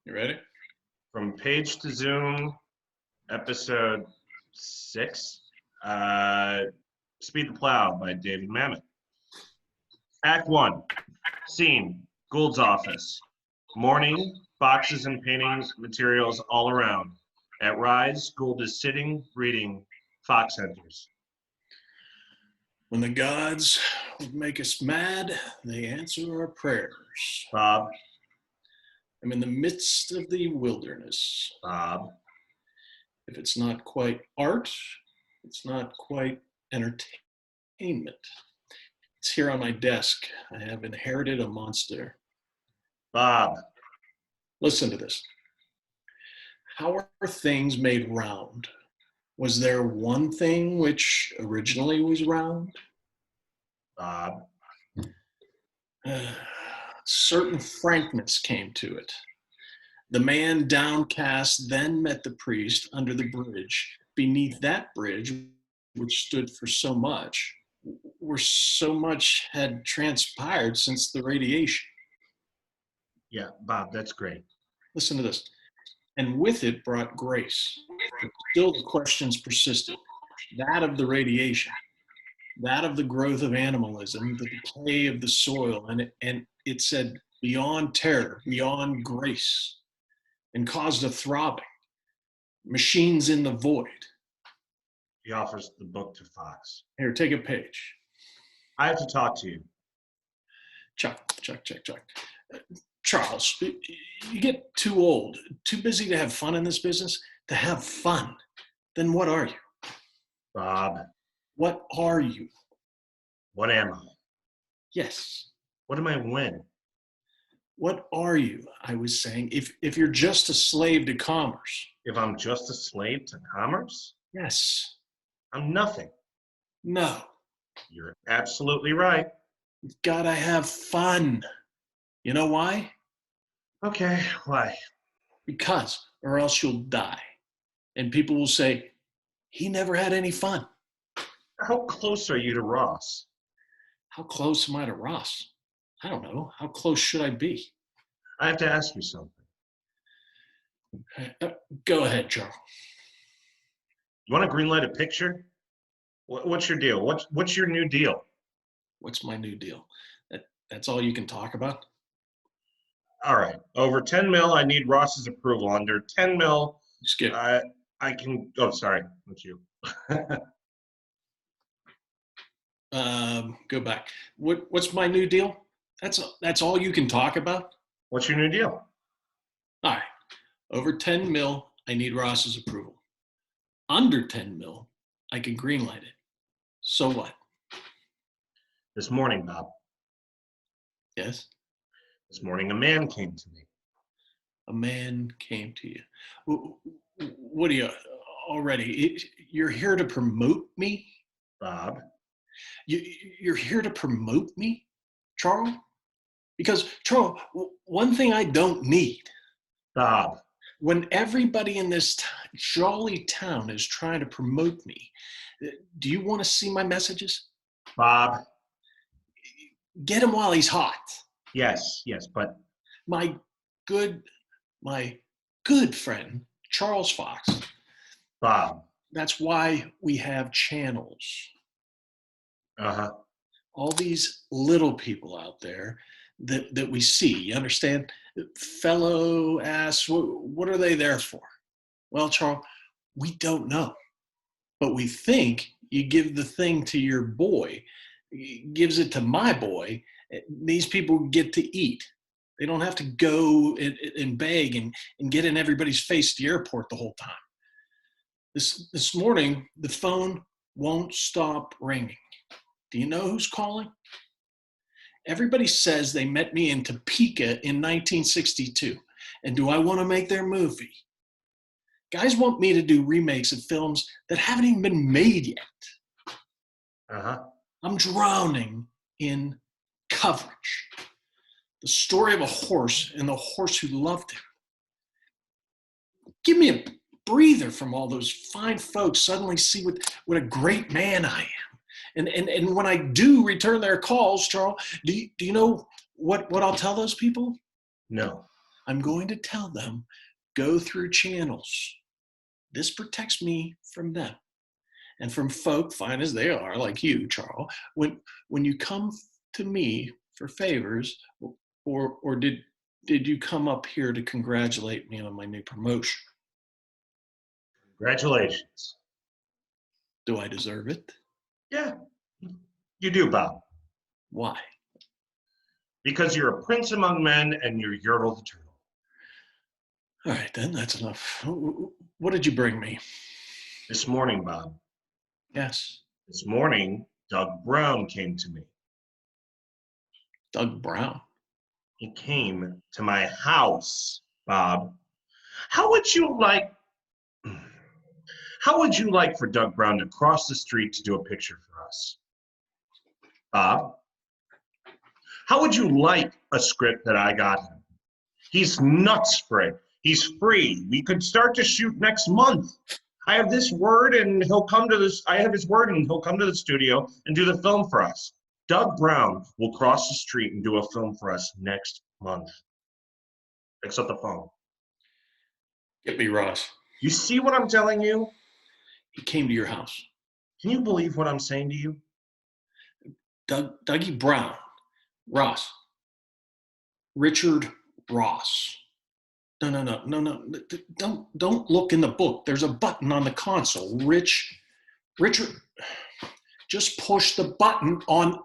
You ready? From Page to Zoom, episode 6, uh, Speed the Plow by David Mamet. Act 1, scene, Gould's office. Morning, boxes and painting materials all around. At Rise, Gould is sitting, reading. Fox enters. When the gods would make us mad, they answer our prayers. Bob, I'm in the midst of the wilderness. Bob, If it's not quite art, it's not quite entertainment. It's here on my desk. I have inherited a monster. Bob, Listen to this. How are things made round? Was there one thing which originally was round? Bob, Certain frankness came to it. The man downcast then met the priest under the bridge. Beneath that bridge, which stood for so much, where so much had transpired since the radiation. yeah, Bob, that's great. Listen to this. And with it brought grace. But still the questions persisted. That of the radiation, that of the growth of animalism, the decay of the soil, and it said beyond terror, beyond grace, and caused a throbbing. Machines in the void. He offers the book to Fox. Here, take a page. I have to talk to you. Chuck. Charles, you get too old, too busy to have fun in this business. To have fun, then what are you? Bob, What are you? what am I? Yes. What am I when? What are you? I was saying, if you're just a slave to commerce. If I'm just a slave to commerce? Yes. I'm nothing. No. You're absolutely right. You've got to have fun. You know why? Okay, why? Because, or else you'll die. And people will say, he never had any fun. How close are you to Ross? How close am I to Ross? I don't know. How close should I be? I have to ask you something. Go ahead, Charles. You want to greenlight a picture? What's your deal? What's your new deal? What's my new deal? That's all you can talk about? All right, over 10 mil, I need Ross's approval. Under 10 mil, Skip. I can, oh, sorry, that's you. Go back. What's my new deal? That's all you can talk about? What's your new deal? All right. Over 10 mil, I need Ross's approval. Under 10 mil, I can greenlight it. So what? This morning, Bob. Yes? This morning, a man came to me. A man came to you. What are you already? You're here to promote me? Bob. You're here to promote me, Charles? Because, Charles, one thing I don't need. Bob. When everybody in this jolly town is trying to promote me, do you want to see my messages? Bob. Get him while he's hot. Yes, but My good friend, Charles Fox. Bob. That's why we have channels. Uh-huh. All these little people out there that we see, you understand? Fellow ass, what are they there for? Well, Charles, we don't know. But we think you give the thing to your boy, gives it to my boy, these people get to eat. They don't have to go and beg and get in everybody's face at the airport the whole time. This morning, the phone won't stop ringing. Do you know who's calling? Everybody says they met me in Topeka in 1962. And do I want to make their movie? Guys want me to do remakes of films that haven't even been made yet. Uh-huh. I'm drowning in coverage. The story of a horse and the horse who loved him. Give me a breather from all those fine folks suddenly see what a great man I am. And when I do return their calls, Charles, do you know what I'll tell those people? No. I'm going to tell them, go through channels. This protects me from them and from folk, fine as they are, like you, Charles. When you come to me for favors, or did you come up here to congratulate me on my new promotion? Congratulations. Do I deserve it? Yeah, you do, Bob. Why? Because you're a prince among men and you're Yertle the Turtle. All right, then, that's enough. What did you bring me? This morning, Bob. Yes. This morning, Doug Brown came to me. Doug Brown. He came to my house, Bob. How would you like for Doug Brown to cross the street to do a picture for us? Bob, how would you like a script that I got him? He's nuts for it. He's free. We could start to shoot next month. I have his word and he'll come to the studio and do the film for us. Doug Brown will cross the street and do a film for us next month. Picks up the phone. Get me Ross. You see what I'm telling you? He came to your house. Can you believe what I'm saying to you? Dougie Brown. Ross. Richard Ross. No. Don't look in the book. There's a button on the console. Richard, just push the button on.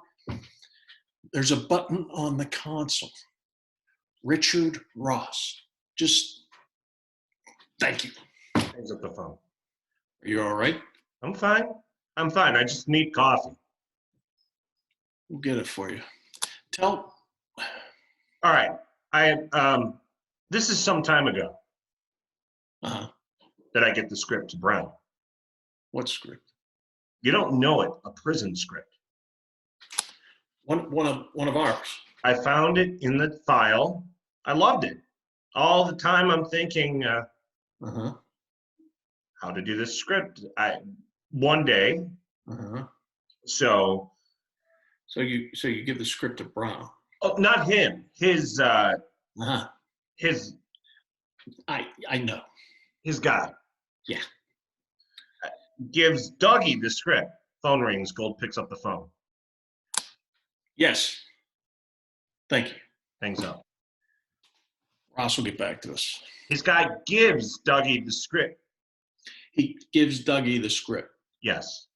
There's a button on the console. Richard Ross. Just, thank you. Hangs up the phone. Are you all right? I'm fine. I just need coffee. We'll get it for you. All right. This is some time ago that I get the script to Brown. What script? You don't know it, a prison script. One of ours. I found it in the file. I loved it. All the time I'm thinking, how to do this script. One day. So you give the script to Brown. Oh, not him. His I know. His guy. Yeah. Gives Dougie the script. Phone rings. Gold picks up the phone. Yes. Thank you. Hangs up. Ross will get back to us. His guy gives Dougie the script. He gives Dougie the script. Yes.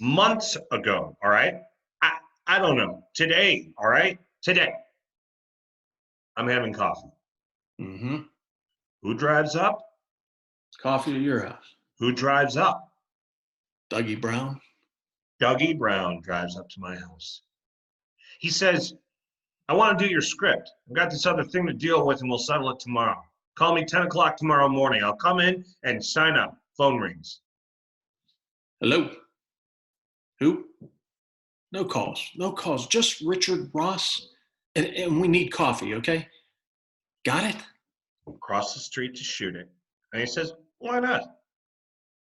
Months ago, all right? I don't know. Today, all right? Today. I'm having coffee. Who drives up? Coffee at your house. Who drives up? Dougie Brown. Dougie Brown drives up to my house. He says, I want to do your script. I've got this other thing to deal with and we'll settle it tomorrow. Call me 10 o'clock tomorrow morning. I'll come in and sign up. Phone rings. Hello? Who? No calls. Just Richard Ross. And we need coffee, okay? Got it? Across the street to shoot it. And he says, why not?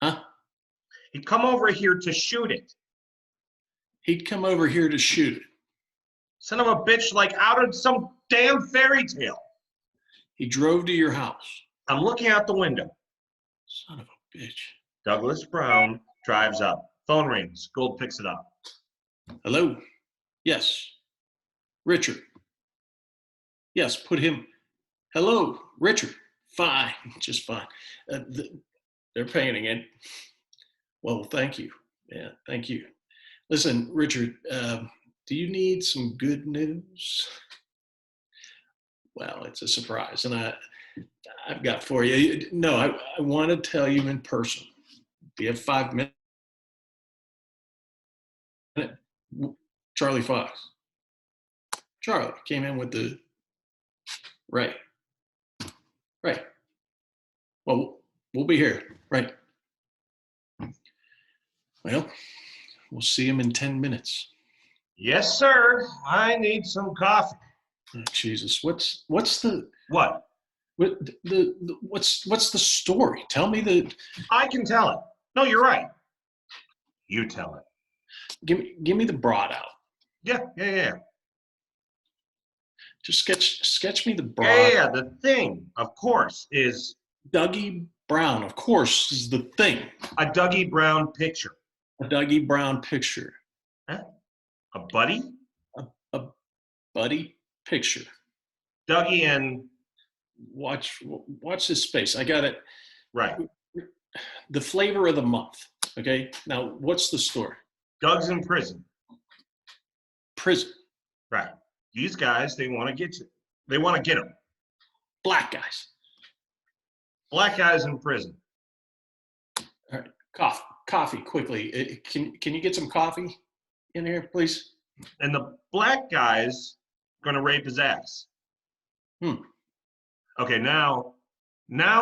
Huh? He'd come over here to shoot it. He'd come over here to shoot it. Son of a bitch, like out of some damn fairy tale. He drove to your house. I'm looking out the window. Son of a bitch. Douglas Brown drives up. Phone rings. Gold picks it up. Hello? Yes. Richard. Yes, put him. Hello, Richard. Fine, just fine. They're painting it. Well, thank you. Yeah, thank you. Listen, Richard, do you need some good news? Well, it's a surprise, and I've got for you. No, I want to tell you in person. Do you have 5 minutes? Charlie Fox. Charlie came in with the right. Well, we'll be here. Right. Well, we'll see him in 10 minutes. Yes, sir. I need some coffee. Oh, Jesus, what's the what? What's the story? Tell me the. I can tell it. No, you're right. You tell it. Give me the broad out. Yeah. Just sketch me the broad. Yeah, the thing, of course, is Dougie Brown, of course, is the thing. a Dougie Brown picture. A Dougie Brown picture. Huh? A buddy? A buddy picture. Dougie and Watch this space. I got it. right. The flavor of the month. Okay. Now, what's the story? Doug's in prison. Prison. Right. These guys, they want to get you. They want to get him. Black guys. Black guys in prison. All right. Coffee quickly. Can you get some coffee in here, please? And the black guy's gonna rape his ass. Okay, now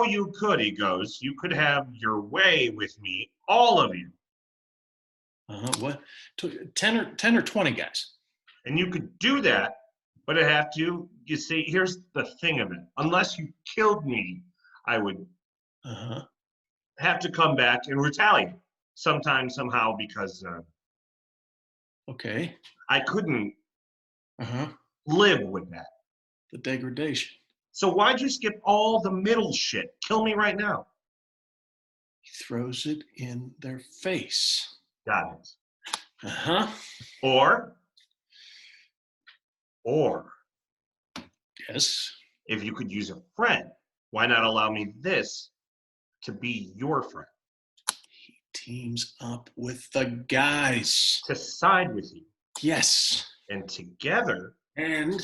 you could, he goes, you could have your way with me, all of you. What? 10 or 20 guys. And you could do that, but I have to, you see, here's the thing of it. Unless you killed me, I would have to come back and retaliate sometime, somehow, because Okay. I couldn't live with that. The degradation. So why'd you skip all the middle shit? Kill me right now. He throws it in their face. Got it. Or, Yes. if you could use a friend, why not allow me this to be your friend? He teams up with the guys. To side with you. Yes. And together, And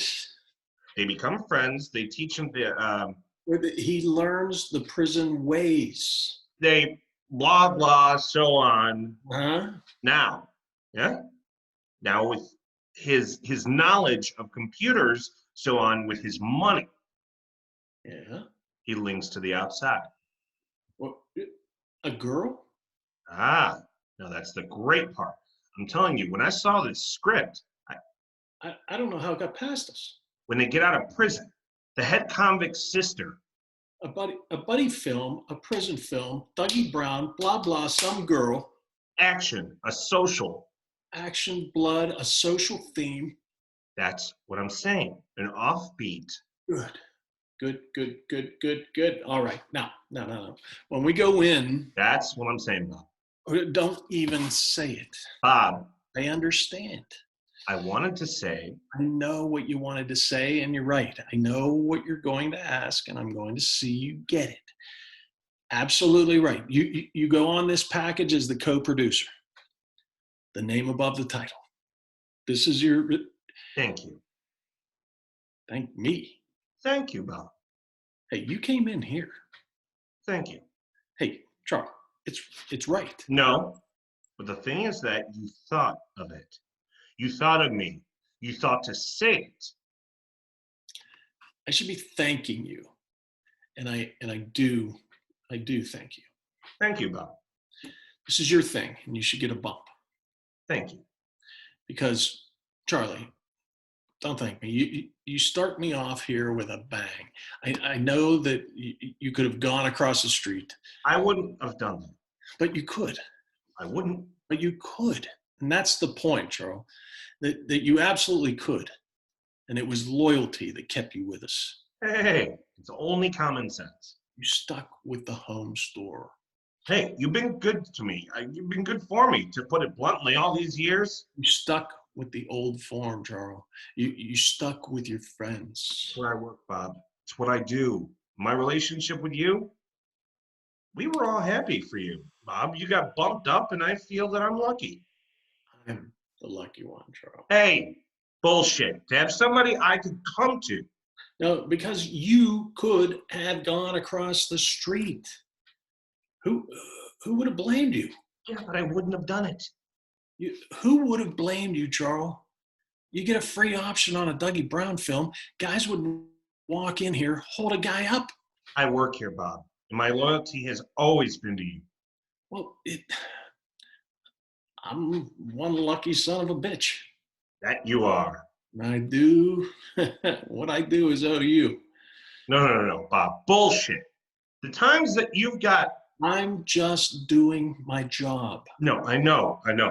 they become friends. They teach him he learns the prison ways. they blah, blah, so on. Now, yeah? Now with his knowledge of computers, so on, with his money, Yeah. he links to the outside. What? A girl? Now that's the great part. I'm telling you, when I saw this script, I don't know how it got past us. when they get out of prison, the head convict's sister. A buddy film, a prison film, Dougie Brown, blah, blah, some girl. Action, a social. Action, blood, a social theme. That's what I'm saying. An offbeat. Good. All right. Now. When we go in. That's what I'm saying, Bob. Don't even say it. Bob. I understand. I wanted to say. I know what you wanted to say, and you're right. I know what you're going to ask, and I'm going to see you get it. Absolutely right. You go on this package as the co-producer. The name above the title. This is your. Thank you. Thank me. Thank you, Bob. Hey, you came in here. Thank you. Hey, Charles, it's right. No, but the thing is that you thought of it. You thought of me. You thought to say it. I should be thanking you, and I do thank you. Thank you, Bob. This is your thing, and you should get a bump. Thank you. Because, Charlie, don't thank me. You start me off here with a bang. I know that you could have gone across the street. I wouldn't have done that. But you could. I wouldn't. But you could. And that's the point, Charles, that you absolutely could. And it was loyalty that kept you with us. Hey, it's only common sense. You stuck with the home store. Hey, you've been good to me. You've been good for me, to put it bluntly, all these years. You stuck with the old form, Charles. You stuck with your friends. It's where I work, Bob. It's what I do. My relationship with you, we were all happy for you, Bob. You got bumped up, and I feel that I'm lucky. I'm the lucky one, Charles. Hey, bullshit. To have somebody I could come to. No, because you could have gone across the street. Who would have blamed you? Yeah, but I wouldn't have done it. Who would have blamed you, Charles? You get a free option on a Dougie Brown film. Guys would walk in here, hold a guy up. I work here, Bob, and my loyalty has always been to you. Well, I'm one lucky son of a bitch. That you are. I do. What I do is owed to you. No, Bob. Bullshit. The times that you've got. I'm just doing my job. No, I know. And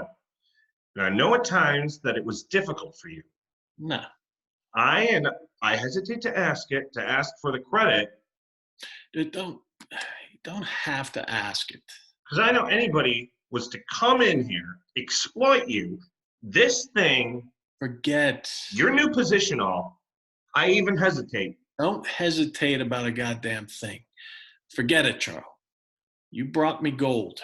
I know at times that it was difficult for you. No. I I hesitate to ask for the credit, You don't have to ask it. because I know anybody was to come in here, exploit you, this thing, Forget. your new position, all. I even hesitate. Don't hesitate about a goddamn thing. Forget it, Charles. You brought me gold.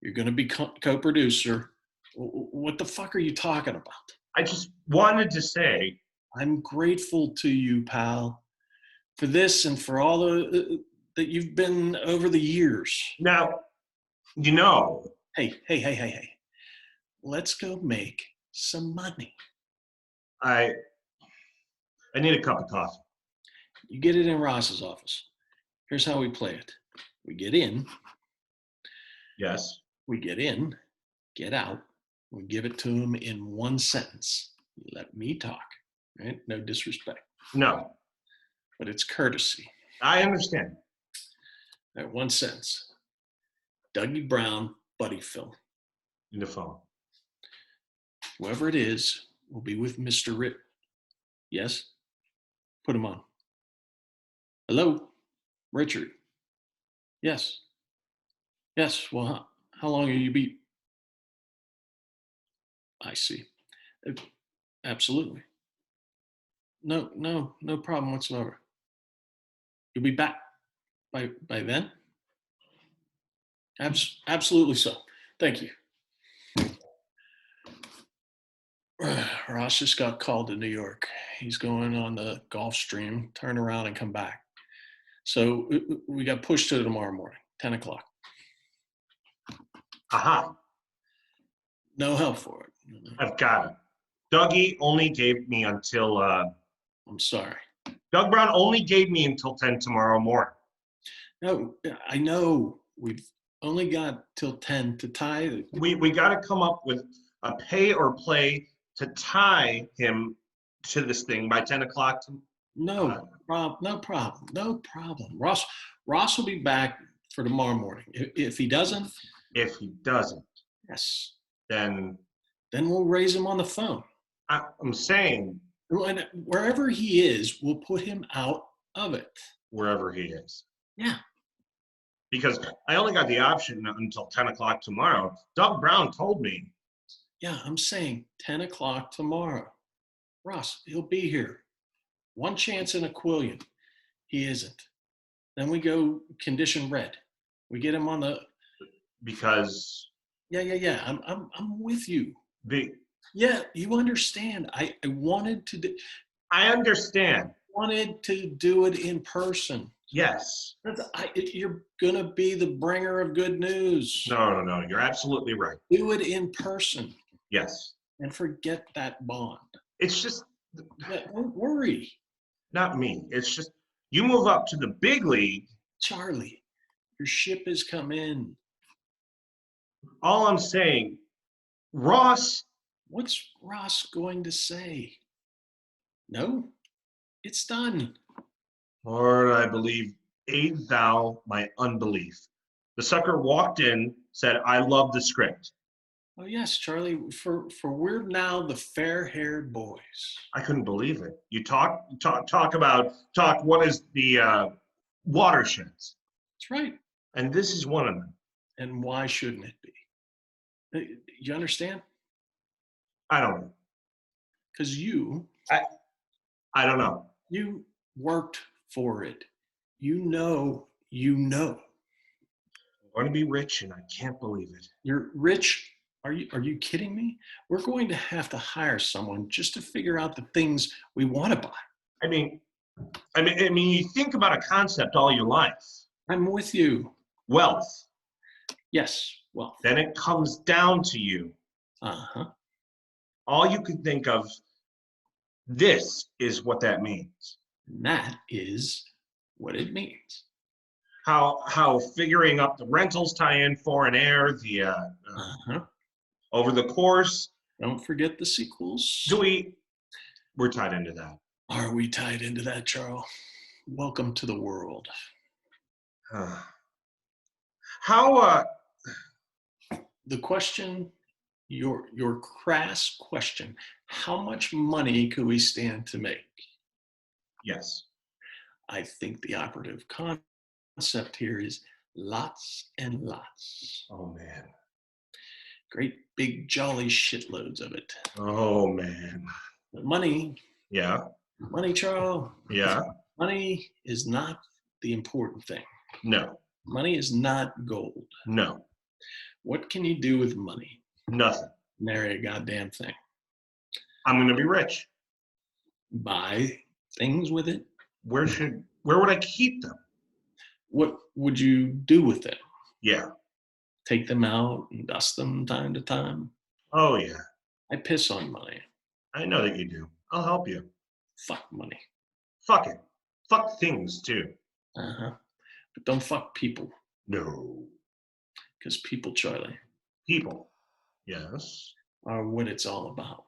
You're going to be co-producer. What the fuck are you talking about? I just wanted to say, I'm grateful to you, pal, for this and for all that you've been over the years. now, you know, Hey. Let's go make some money. I need a cup of coffee. You get it in Ross's office. Here's how we play it. We get in, Yes. get out. We give it to him in one sentence. You let me talk, right? No disrespect, No, but it's courtesy. I understand. All right, one sentence. Dougie Brown, Buddy Phil. In the phone. Whoever it is will be with Mr. Rip. Yes? Put him on. Hello? Richard? Yes. Yes, well, how long will you be? I see. Absolutely. No problem whatsoever. You'll be back by then? Absolutely so. Thank you. Ross just got called to New York. He's going on the Gulfstream, turn around and come back. So we got pushed to tomorrow morning, 10 o'clock. Aha. No help for it. I've got it. Dougie only gave me until, I'm sorry. Doug Brown only gave me until 10 tomorrow morning. No, I know we've only got till 10 to tie. We got to come up with a pay or play to tie him to this thing by 10 o'clock. No problem. Ross will be back for tomorrow morning. If he doesn't, If he doesn't, yes, then we'll raise him on the phone. I'm saying Wherever he is, we'll put him out of it. wherever he is. Yeah. Because I only got the option until 10 o'clock tomorrow. Doug Brown told me. Yeah, I'm saying 10 o'clock tomorrow. Ross, he'll be here. One chance in a quillion. He isn't. Then we go condition red. We get him on the. Because. Yeah. I'm with you. The. Yeah, you understand. I wanted to do. I understand. Wanted to do it in person. Yes. You're gonna be the bringer of good news. No. You're absolutely right. Do it in person. Yes. And forget that bond. It's just. Don't worry. Not me. It's just you move up to the big league. Charlie, your ship has come in. All I'm saying, Ross. What's Ross going to say? No, it's done. Lord, I believe, aid thou my unbelief. The sucker walked in, said, I love the script. Oh yes, Charlie. For we're now the fair-haired boys. I couldn't believe it. You talk. What is the watersheds? That's right. And this is one of them. And why shouldn't it be? You understand? I don't know. Because I don't know. You worked for it. You know. I'm going to be rich, and I can't believe it. You're rich. Are you kidding me? We're going to have to hire someone just to figure out the things we want to buy. I mean, you think about a concept all your life. I'm with you. Wealth. Yes, wealth. Then it comes down to you. Uh-huh. All you can think of, this is what that means. And that is what it means. How figuring up the rentals tie in foreign air, the over the course. Don't forget the sequels. We're tied into that. Are we tied into that, Charles? Welcome to the world. How the question, your crass question, how much money could we stand to make? Yes. I think the operative concept here is lots and lots. Oh, man. Great big jolly shitloads of it. Oh, man. But money, Yeah. Charles, Yeah. money is not the important thing. No. Money is not gold. No. What can you do with money? Nothing. Nary a goddamn thing. I'm going to be rich. Buy things with it. Where would I keep them? What would you do with them? Yeah. Take them out and dust them time to time? Oh, yeah. I piss on money. I know that you do. I'll help you. Fuck money. Fuck it. Fuck things, too. Uh-huh. But don't fuck people. No. Because people, Charlie, People. Yes. are what it's all about.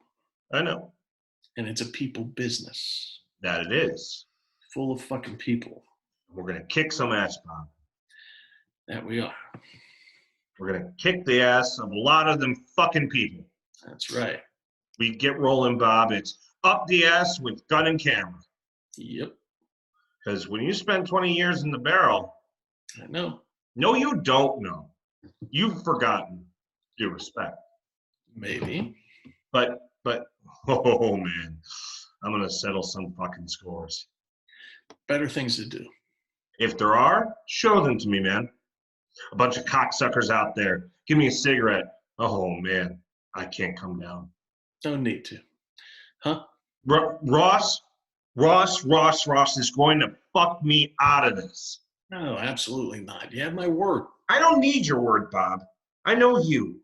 I know. And it's a people business. That it is. Full of fucking people. We're going to kick some ass, Bob. That we are. We're going to kick the ass of a lot of them fucking people. That's right. We get rolling, Bob. It's up the ass with gun and camera. Yep. Because when you spend 20 years in the barrel, I know. no, you don't know. You've forgotten due respect. Maybe. But, oh man, I'm going to settle some fucking scores. Better things to do. If there are, show them to me, man. A bunch of cocksuckers out there. Give me a cigarette. Oh man, I can't come down. Don't need to. Huh? Ross is going to fuck me out of this. No, absolutely not. You have my word. I don't need your word, Bob. I know you.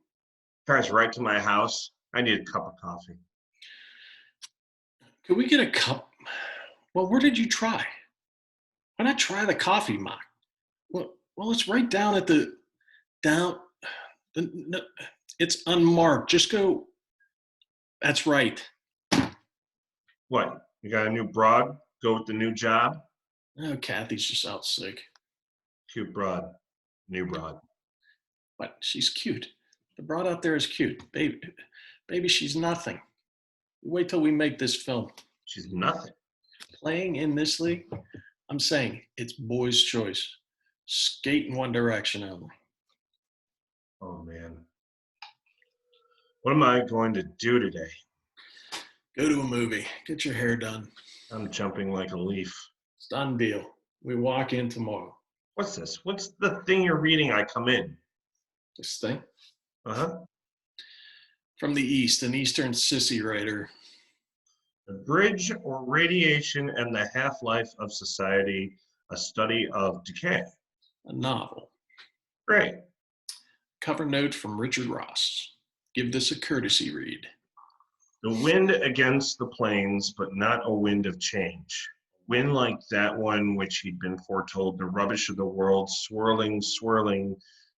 Drives right to my house. I need a cup of coffee. Could we get a cup? Well, where did you try? Why not try the coffee mock? Well, it's right down at no, it's unmarked. Just go. That's right. What? You got a new broad? Go with the new job? Oh, Kathy's just out sick. Cute broad. New broad. But she's cute. The broad out there is cute. Baby, she's nothing. Wait till we make this film. She's nothing. Playing in this league, I'm saying it's boys' choice. Skate in one direction only. Oh, man. What am I going to do today? Go to a movie. Get your hair done. I'm jumping like a leaf. It's done deal. We walk in tomorrow. What's this? What's the thing you're reading? I come in. This thing? Uh-huh. From the East, an Eastern sissy writer. The Bridge or Radiation and the Half-Life of Society, a study of decay. A novel. Great. Cover note from Richard Ross. Give this a courtesy read. The wind against the plains, but not a wind of change. Wind like that one which he'd been foretold, the rubbish of the world, swirling,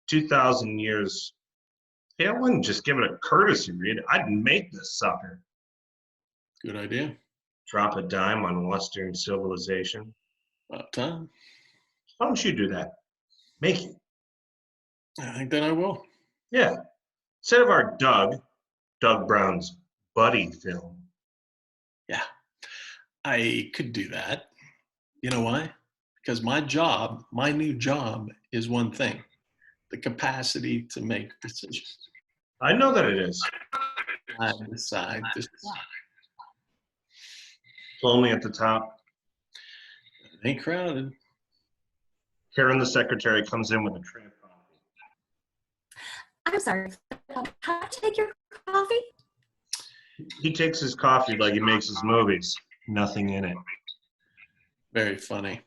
2,000 years. Hey, I wouldn't just give it a courtesy read. I'd make this sucker. Good idea. Drop a dime on Western civilization. About time. Why don't you do that? Make it. I think that I will. Yeah. Instead of our Doug Brown's buddy film. Yeah, I could do that. You know why? Because my new job is one thing: the capacity to make decisions. I know that it is. I decide to It's lonely at the top. It ain't crowded. Karen, the secretary, comes in with a tray of coffee. I'm sorry. How to take your coffee? He takes his coffee like he makes his movies. Nothing in it. Very funny.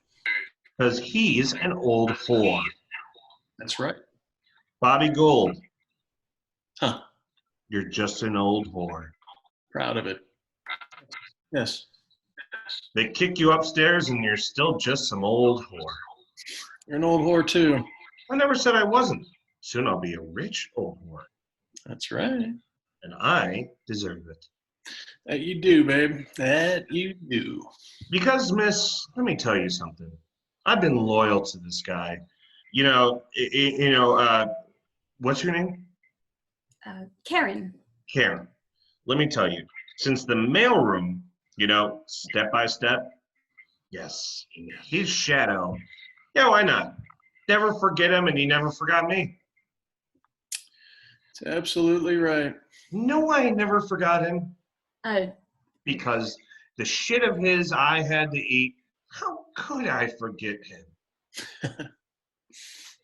Because he's an old whore. That's right. Bobby Gold, Huh. you're just an old whore. Proud of it. Yes. They kick you upstairs and you're still just some old whore. You're an old whore too. I never said I wasn't. Soon I'll be a rich old whore. That's right. And I deserve it. That you do, babe. That you do. Because, miss, let me tell you something. I've been loyal to this guy. What's your name? Karen. Karen. Let me tell you, since the mailroom, step by step, Yes, his shadow. Yeah, why not? Never forget him, and he never forgot me. It's absolutely right. No, why I never forgot him? Uh, Because the shit of his I had to eat. How could I forget him?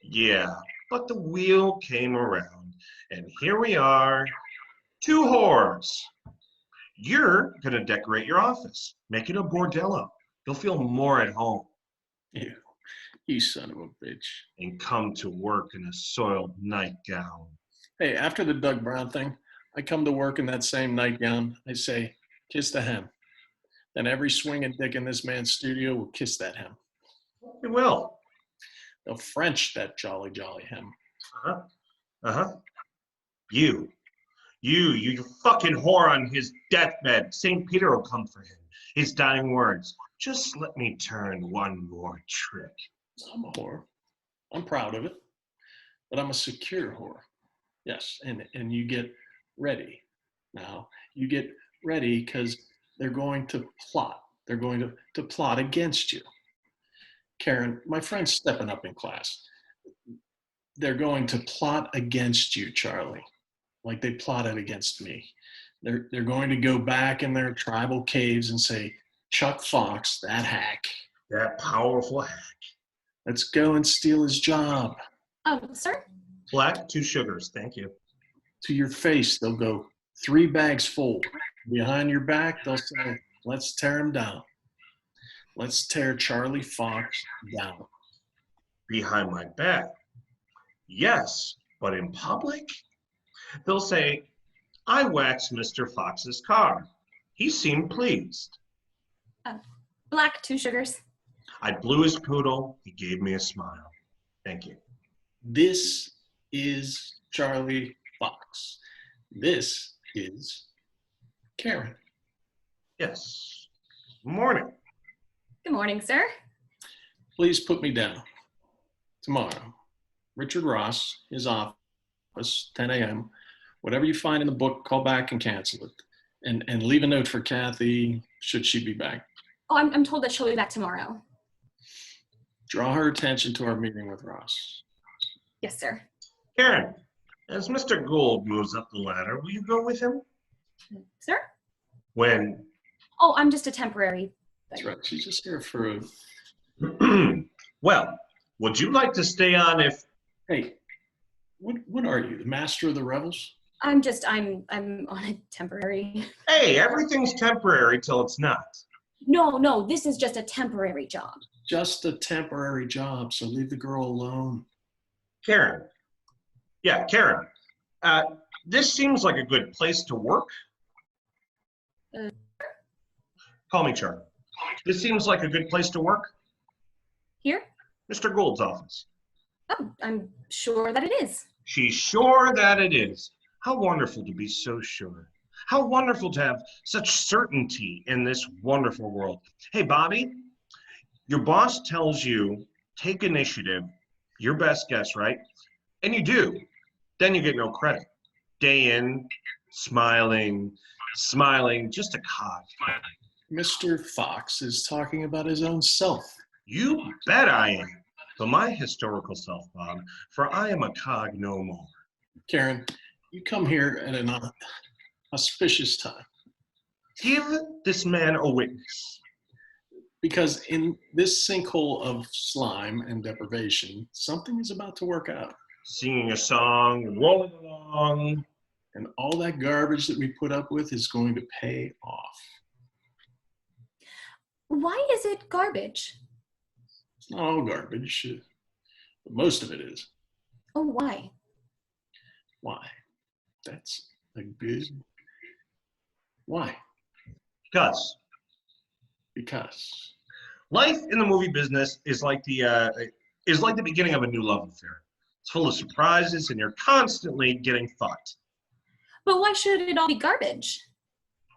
Yeah, but the wheel came around, and here we are, two whores. You're gonna decorate your office, make it a bordello. You'll feel more at home. You son of a bitch. And come to work in a soiled nightgown. Hey, after the Doug Brown thing, I come to work in that same nightgown. I say, kiss the hem. Then every swinging dick in this man's studio will kiss that hem. We will. They'll French that jolly, jolly hem. Uh-huh. Uh-huh. You fucking whore on his deathbed. St. Peter will come for him. His dying words. Just let me turn one more trick. I'm a whore. I'm proud of it. But I'm a secure whore. Yes, and you get ready. Now, you get ready because they're going to plot. They're going to plot against you. Karen, my friend's stepping up in class. They're going to plot against you, Charlie, like they plotted against me. They're going to go back in their tribal caves and say, Chuck Fox, that hack. That powerful hack. Let's go and steal his job. Sir? Black, 2 sugars, thank you. To your face, they'll go 3 bags full. Behind your back, they'll say, let's tear him down. Let's tear Charlie Fox down. Behind my back. Yes, but in public? They'll say, I waxed Mr. Fox's car. He seemed pleased. Black, 2 sugars. I blew his poodle. He gave me a smile. Thank you. This is Charlie Fox. This is Karen. Yes. Morning. Good morning, sir. Please put me down. Tomorrow, Richard Ross, his office, 10 a.m. Whatever you find in the book, call back and cancel it. And leave a note for Kathy, should she be back. Oh, I'm told that she'll be back tomorrow. Draw her attention to our meeting with Ross. Yes, sir. Karen, as Mr. Gould moves up the ladder, will you go with him? Sir? When? Oh, I'm just a temporary. That's right. She's just here for a... Well, would you like to stay on if... Hey, what are you, the master of the revels? I'm on a temporary. Hey, everything's temporary till it's not. No, this is just a temporary job. Just a temporary job, so leave the girl alone. Karen. Yeah, Karen. This seems like a good place to work. Call me Charlie. This seems like a good place to work. Here? Mr. Gould's office. Oh, I'm sure that it is. She's sure that it is. How wonderful to be so sure. How wonderful to have such certainty in this wonderful world. Hey, Bobby, your boss tells you, take initiative, your best guess, right? And you do. Then you get no credit. Day in, smiling, just a cog. Mr. Fox is talking about his own self. You bet I am. But my historical self, Bob, for I am a cog no more. Karen, you come here at an auspicious time. Give this man a witness. Because in this sinkhole of slime and deprivation, something is about to work out. Singing a song, rolling along. And all that garbage that we put up with is going to pay off. Why is it garbage? It's not all garbage, but most of it is. Oh, why? Why? That's a good... Why? Because. Life in the movie business is like the beginning of a new love affair. It's full of surprises, and you're constantly getting fucked. But why should it all be garbage?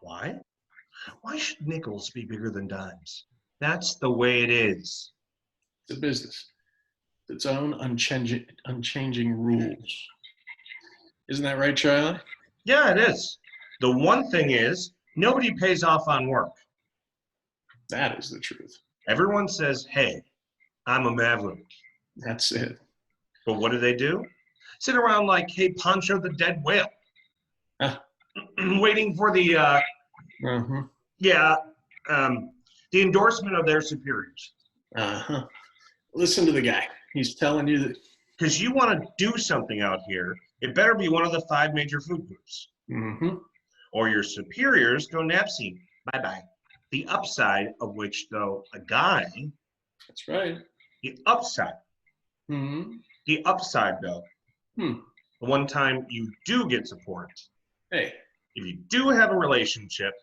Why? Why should nickels be bigger than dimes? That's the way it is. It's a business. Its own unchanging rules. Isn't that right, Charlie? Yeah, it is. The one thing is, nobody pays off on work. That is the truth. Everyone says, hey, I'm a maverick. That's it. But what do? Sit around like, hey, Pancho the dead whale. Ah. Waiting for the, Uh-huh. the endorsement of their superiors. Uh-huh. Listen to the guy. He's telling you that. Because you want to do something out here, it better be one of the 5 major food groups. Mm-hmm. Or your superiors go napsy. Bye-bye. The upside of which, though, a guy, That's right. the upside, Mm-hmm. the upside, though, the one time you do get support, Hey, if you do have a relationship,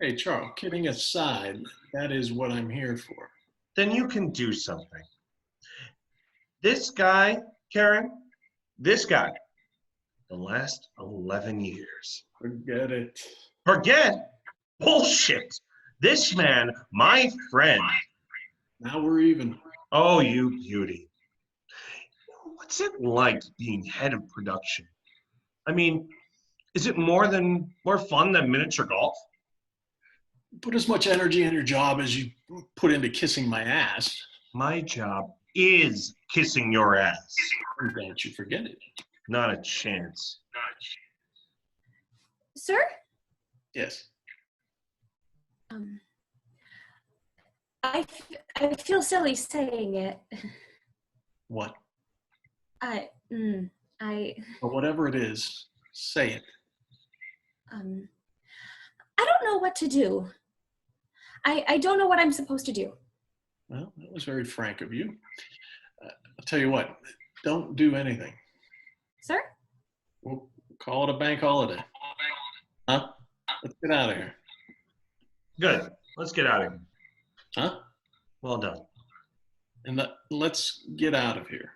hey, Charles, kidding aside, that is what I'm here for. then you can do something. This guy, Karen, this guy, the last 11 years. Forget it. Forget bullshit. This man, my friend. Now we're even. Oh, you beauty. What's it like being head of production? I mean, is it more fun than miniature golf? Put as much energy in your job as you put into kissing my ass. My job is kissing your ass. Don't you forget it. Not a chance. Sir? Yes. I feel silly saying it. What? I Or whatever it is, say it. I don't know what to do. I don't know what I'm supposed to do. Well, that was very frank of you. I'll tell you what, don't do anything. Sir? We'll call it a bank holiday. Huh? Let's get out of here. Good. Let's get out of here. Huh? Well done. And let's get out of here.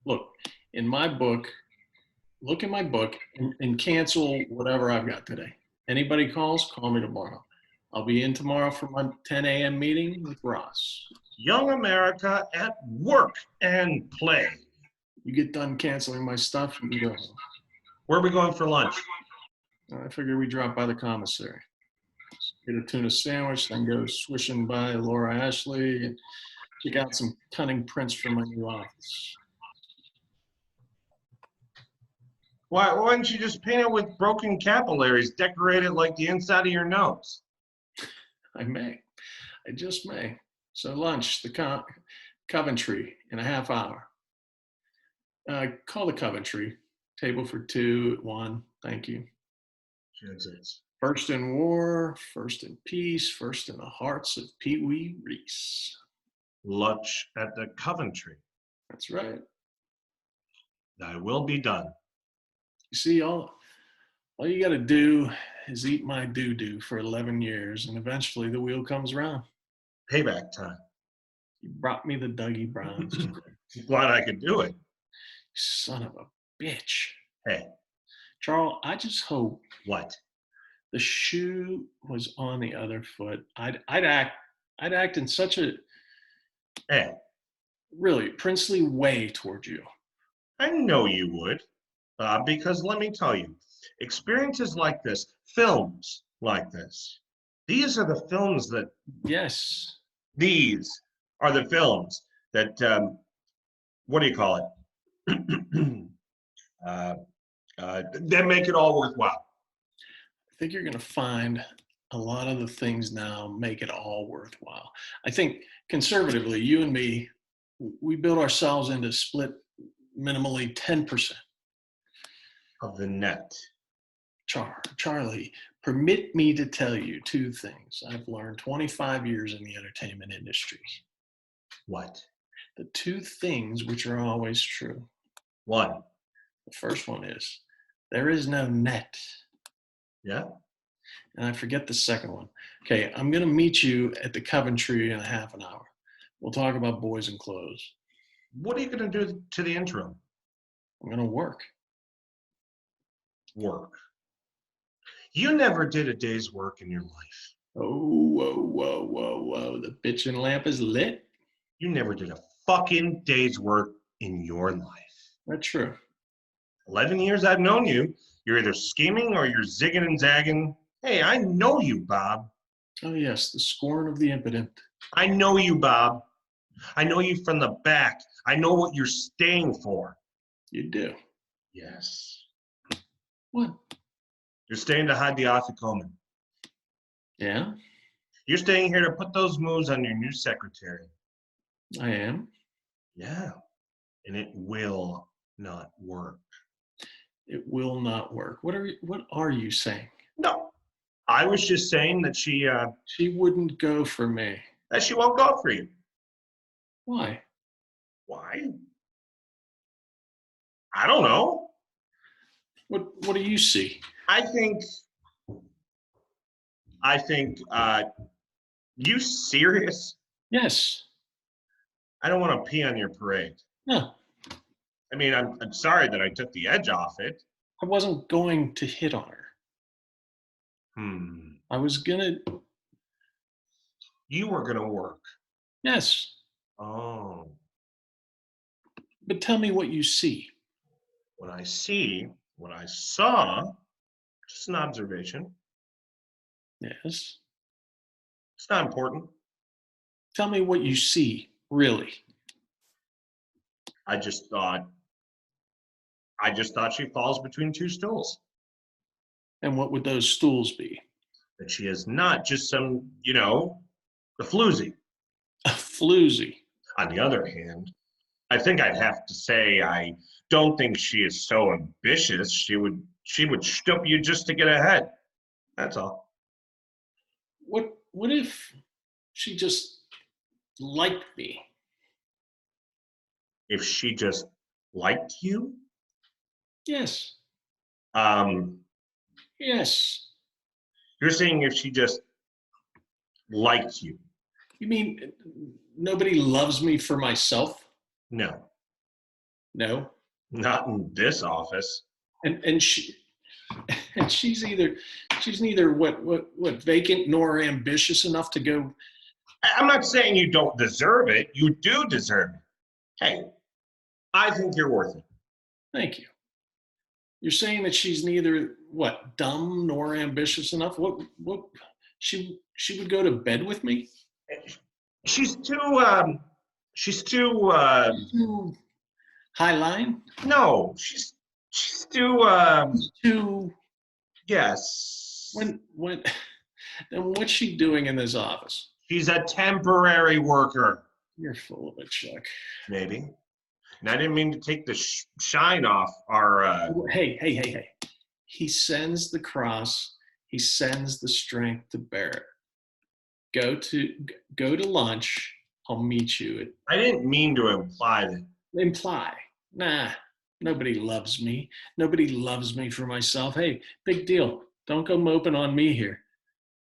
Look, in my book, look in my book and cancel whatever I've got today. Anybody calls, call me tomorrow. I'll be in tomorrow for my 10 a.m. meeting with Ross. Young America at work and play. You get done canceling my stuff, you can go home. Where are we going for lunch? I figure we drop by the commissary. Get a tuna sandwich, then go swishing by Laura Ashley and check out some cunning prints for my new office. Why don't you just paint it with broken capillaries, decorate it like the inside of your nose? I may. I just may. So lunch, the Coventry in a half hour. Call the Coventry. Table for 2 at 1. Thank you. Jesus. First in war, first in peace, first in the hearts of Pee Wee Reese. Lunch at the Coventry. That's right. Thy will be done. You see, all you got to do is eat my doo-doo for 11 years, and eventually the wheel comes around. Payback time. You brought me the Dougie Browns. Glad I could do it. Son of a bitch. Hey. Charles, I just hope What? the shoe was on the other foot. I'd act in such a really princely way toward you. I know you would, because let me tell you, experiences like this, films like this, these are the films that. Yes. These are the films that. What do you call it? That make it all worthwhile. I think you're going to find a lot of the things now make it all worthwhile. I think conservatively, you and me, we build ourselves into split minimally 10% of the net. Charlie, permit me to tell you 2 things I've learned 25 years in the entertainment industry. What? The 2 things which are always true. 1. The first one is there is no net. Yeah. And I forget the second one. Okay, I'm going to meet you at the Coventry in a half an hour. We'll talk about boys and clothes. What are you going to do to the interim? I'm going to work. Work. You never did a day's work in your life. Oh, whoa. The bitchin' lamp is lit. You never did a fucking day's work in your life. That's true. 11 years I've known you. You're either scheming or you're zigging and zagging. Hey, I know you, Bob. Oh, yes, the scorn of the impotent. I know you, Bob. I know you from the back. I know what you're staying for. You do. Yes. What? You're staying to hide the Othikomen. Yeah, You're staying here to put those moves on your new secretary. I am. Yeah. And it will not work. It will not work. What are you saying? No. I was just saying that she Wouldn't go for me. won't go for you. Why? Why? I don't know. What do you see? I think you serious? Yes. I don't want to pee on your parade. No, I mean, I'm sorry that I took the edge off it. I wasn't going to hit on her. Hmm. I was gonna. You were gonna work. Yes. Oh. But tell me what you see. What I saw, just an observation. Yes. It's not important. Tell me what you see, really. I just thought she falls between two stools. And what would those stools be? That she is not just some, a floozy. A floozy. On the other hand, I think I'd have to say I don't think she is so ambitious. She would stoop you just to get ahead. That's all. What if she just liked me? If she just liked you, Yes. um, Yes. you're saying if she just liked you. You mean nobody loves me for myself? No, No. not in this office. And she and she's neither what vacant nor ambitious enough to go. I'm not saying you don't deserve it. You do deserve it. Hey, I think you're worth it. Thank you. You're saying that she's neither what dumb nor ambitious enough. What she would go to bed with me? She's too Too high line? no, she's too Too yes. when then what's she doing in this office? She's a temporary worker. You're full of it, Chuck. Maybe. And I didn't mean to take the shine off our Hey. He sends the cross, he sends the strength to bear it. Go to lunch. I'll meet you. I didn't mean to imply that. Imply. Nah, nobody loves me. Nobody loves me for myself. Hey, big deal. Don't go moping on me here.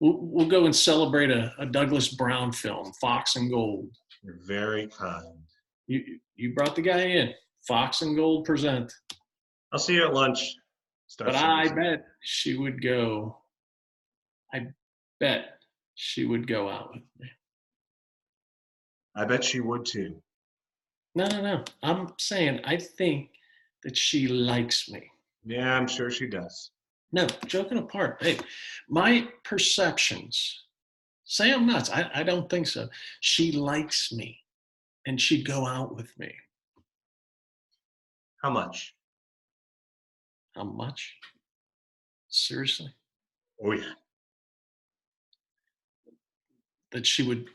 We'll go and celebrate a Douglas Brown film, Fox and Gold. You're very kind. You brought the guy in. Fox and Gold present. I'll see you at lunch. But I bet she would go. I bet she would go out with me. I bet she would too. No. I'm saying I think that she likes me. Yeah, I'm sure she does. No, joking apart. Hey, my perceptions say I'm nuts. I don't think so. She likes me and she'd go out with me. How much? How much? Seriously? Oh yeah. That she would.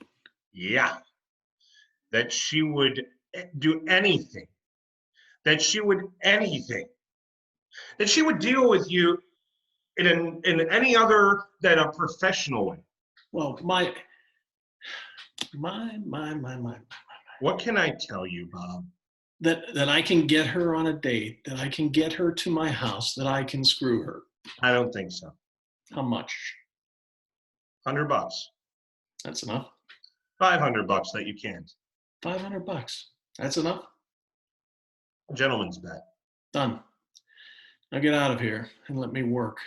Yeah. That she would do anything. That she would anything. That she would deal with you in any other than a professional way. Well, my. What can I tell you, Bob? That I can get her on a date, that I can get her to my house, that I can screw her. I don't think so. How much? $100. That's enough. $500 that you can't. $500. That's enough. A gentleman's bet. Done. Now get out of here and let me work.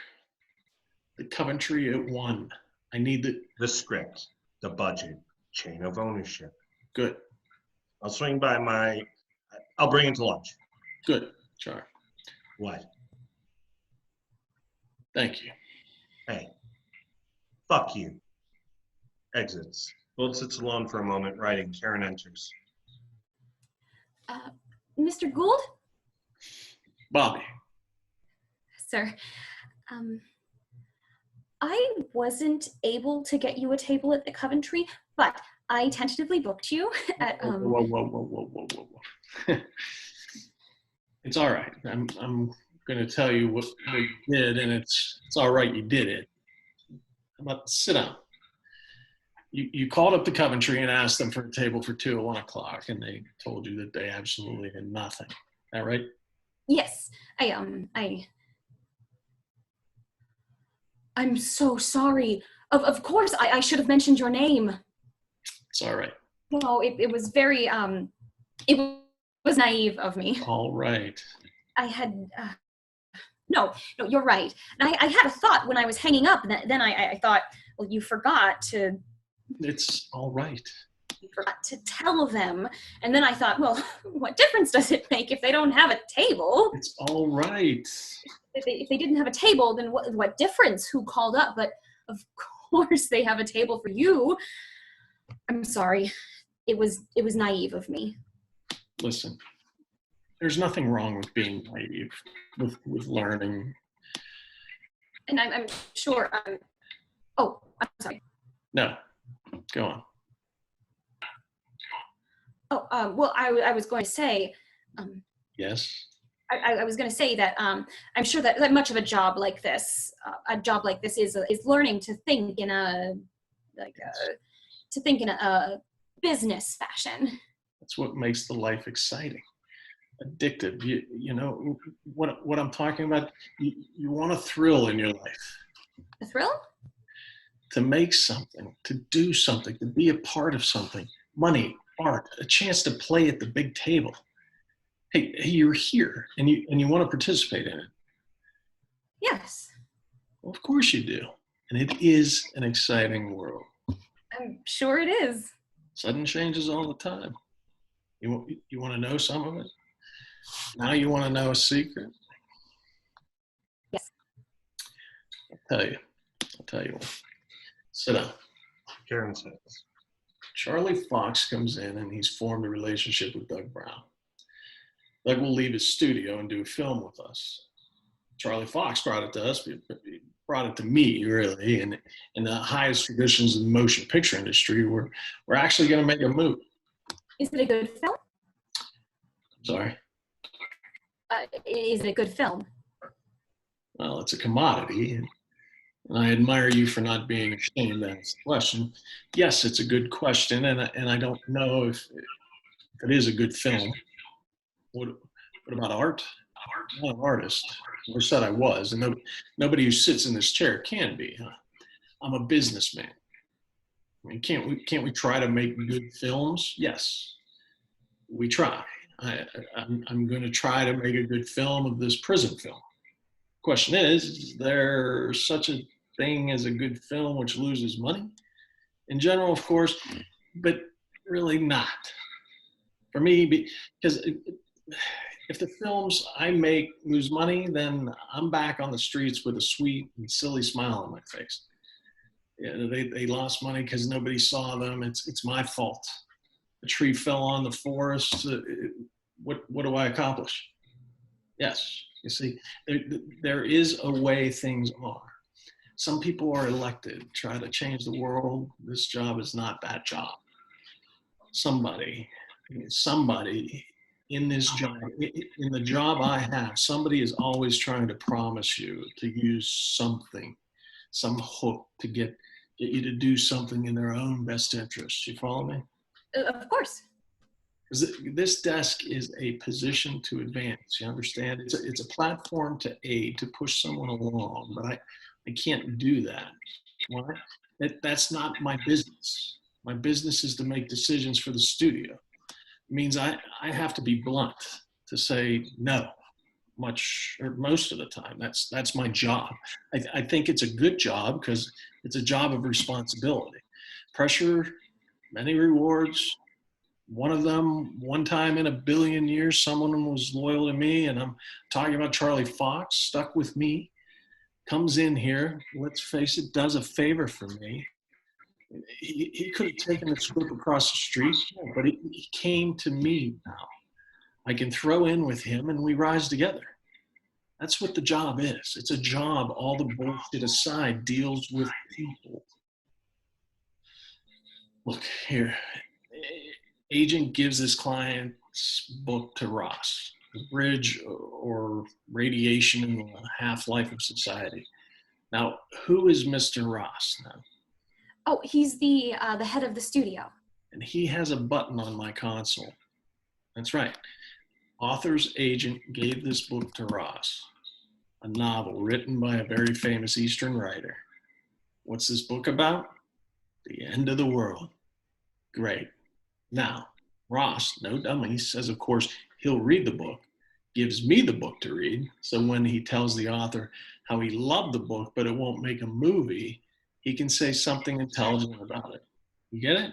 The Coventry at 1. I need the script, the budget, chain of ownership. Good. I'll swing by I'll bring it to lunch. Good, Char. What? Thank you. Hey, fuck you. Exits. Gold sits alone for a moment, writing. Karen enters. Mr. Gould? Bobby. Sir, I wasn't able to get you a table at the Coventry, but I tentatively booked you at, Whoa. It's all right. I'm going to tell you what you did, and it's all right you did it. How about sit down? You called up the Coventry and asked them for a table for 2 at 1 o'clock, and they told you that they absolutely had nothing. Is that right? Yes, I'm so sorry. Of course, I should have mentioned your name. It's all right. No, it was very, it was naive of me. All right. I had, no, you're right. And I had a thought when I was hanging up, and then I thought, well, you forgot to It's all right. tell them. And then I thought, well, what difference does it make if they don't have a table? It's all right. If they didn't have a table, then what difference who called up? But of course they have a table for you. I'm sorry. It was naive of me. Listen, there's nothing wrong with being naive, with learning. And I'm sure, oh, I'm sorry. No, go on. Oh, well, I was going to say, Yes. I was going to say that I'm sure that much of a job like this is learning to think in a business fashion. That's what makes the life exciting, addictive. You know what I'm talking about. You want a thrill in your life. A thrill? To make something, to do something, to be a part of something. Money, art, a chance to play at the big table. Hey, you're here, and you want to participate in it. Yes. Well, of course you do, and it is an exciting world. I'm sure it is. Sudden changes all the time. You want to know some of it? Now you want to know a secret? Yes. I'll tell you what. Sit down. Karen says. Charlie Fox comes in and he's formed a relationship with Doug Brown. Doug will leave his studio and do a film with us. Charlie Fox brought it to us, he brought it to me, really, and in the highest traditions of the motion picture industry, we're actually going to make a movie. Is it a good film? Sorry? Is it a good film? Well, it's a commodity, and I admire you for not being ashamed to ask the question. Yes, it's a good question, and I don't know if it is a good film. What about art? I'm not an artist. I never said I was, and nobody who sits in this chair can be. Huh? I'm a businessman. I mean, can't we try to make good films? Yes, we try. I'm going to try to make a good film of this prison film. Question is there such a thing as a good film which loses money? In general, of course, but really not. For me, because if the films I make lose money, then I'm back on the streets with a sweet and silly smile on my face. Yeah, they lost money because nobody saw them. It's my fault. A tree fell on the forest. What do I accomplish? Yes, you see, there is a way things are. Some people are elected, try to change the world. This job is not that job. Somebody in this job, in the job I have, somebody is always trying to promise you to use something, some hook to get you to do something in their own best interest. You follow me? Of course. Because this desk is a position to advance. You understand? It's a platform to aid, to push someone along. But I can't do that. Why? That's not my business. My business is to make decisions for the studio. It means I have to be blunt to say no, much or most of the time. That's my job. I think it's a good job because it's a job of responsibility. Pressure, many rewards. One of them, one time in a billion years, someone was loyal to me, and I'm talking about Charlie Fox, stuck with me, comes in here, let's face it, does a favor for me, He could have taken the script across the street, but he came to me now. I can throw in with him and we rise together. That's what the job is. It's a job, all the bullshit aside, deals with people. Look, here. Agent gives his client's book to Ross, The Bridge or Radiation in the Half-Life of Society. Now, who is Mr. Ross now? Oh, he's the head of the studio. And he has a button on my console. That's right. Author's agent gave this book to Ross, a novel written by a very famous Eastern writer. What's this book about? The end of the world. Great. Now, Ross, no dummy, says of course he'll read the book, gives me the book to read, so when he tells the author how he loved the book but it won't make a movie, he can say something intelligent about it. You get it?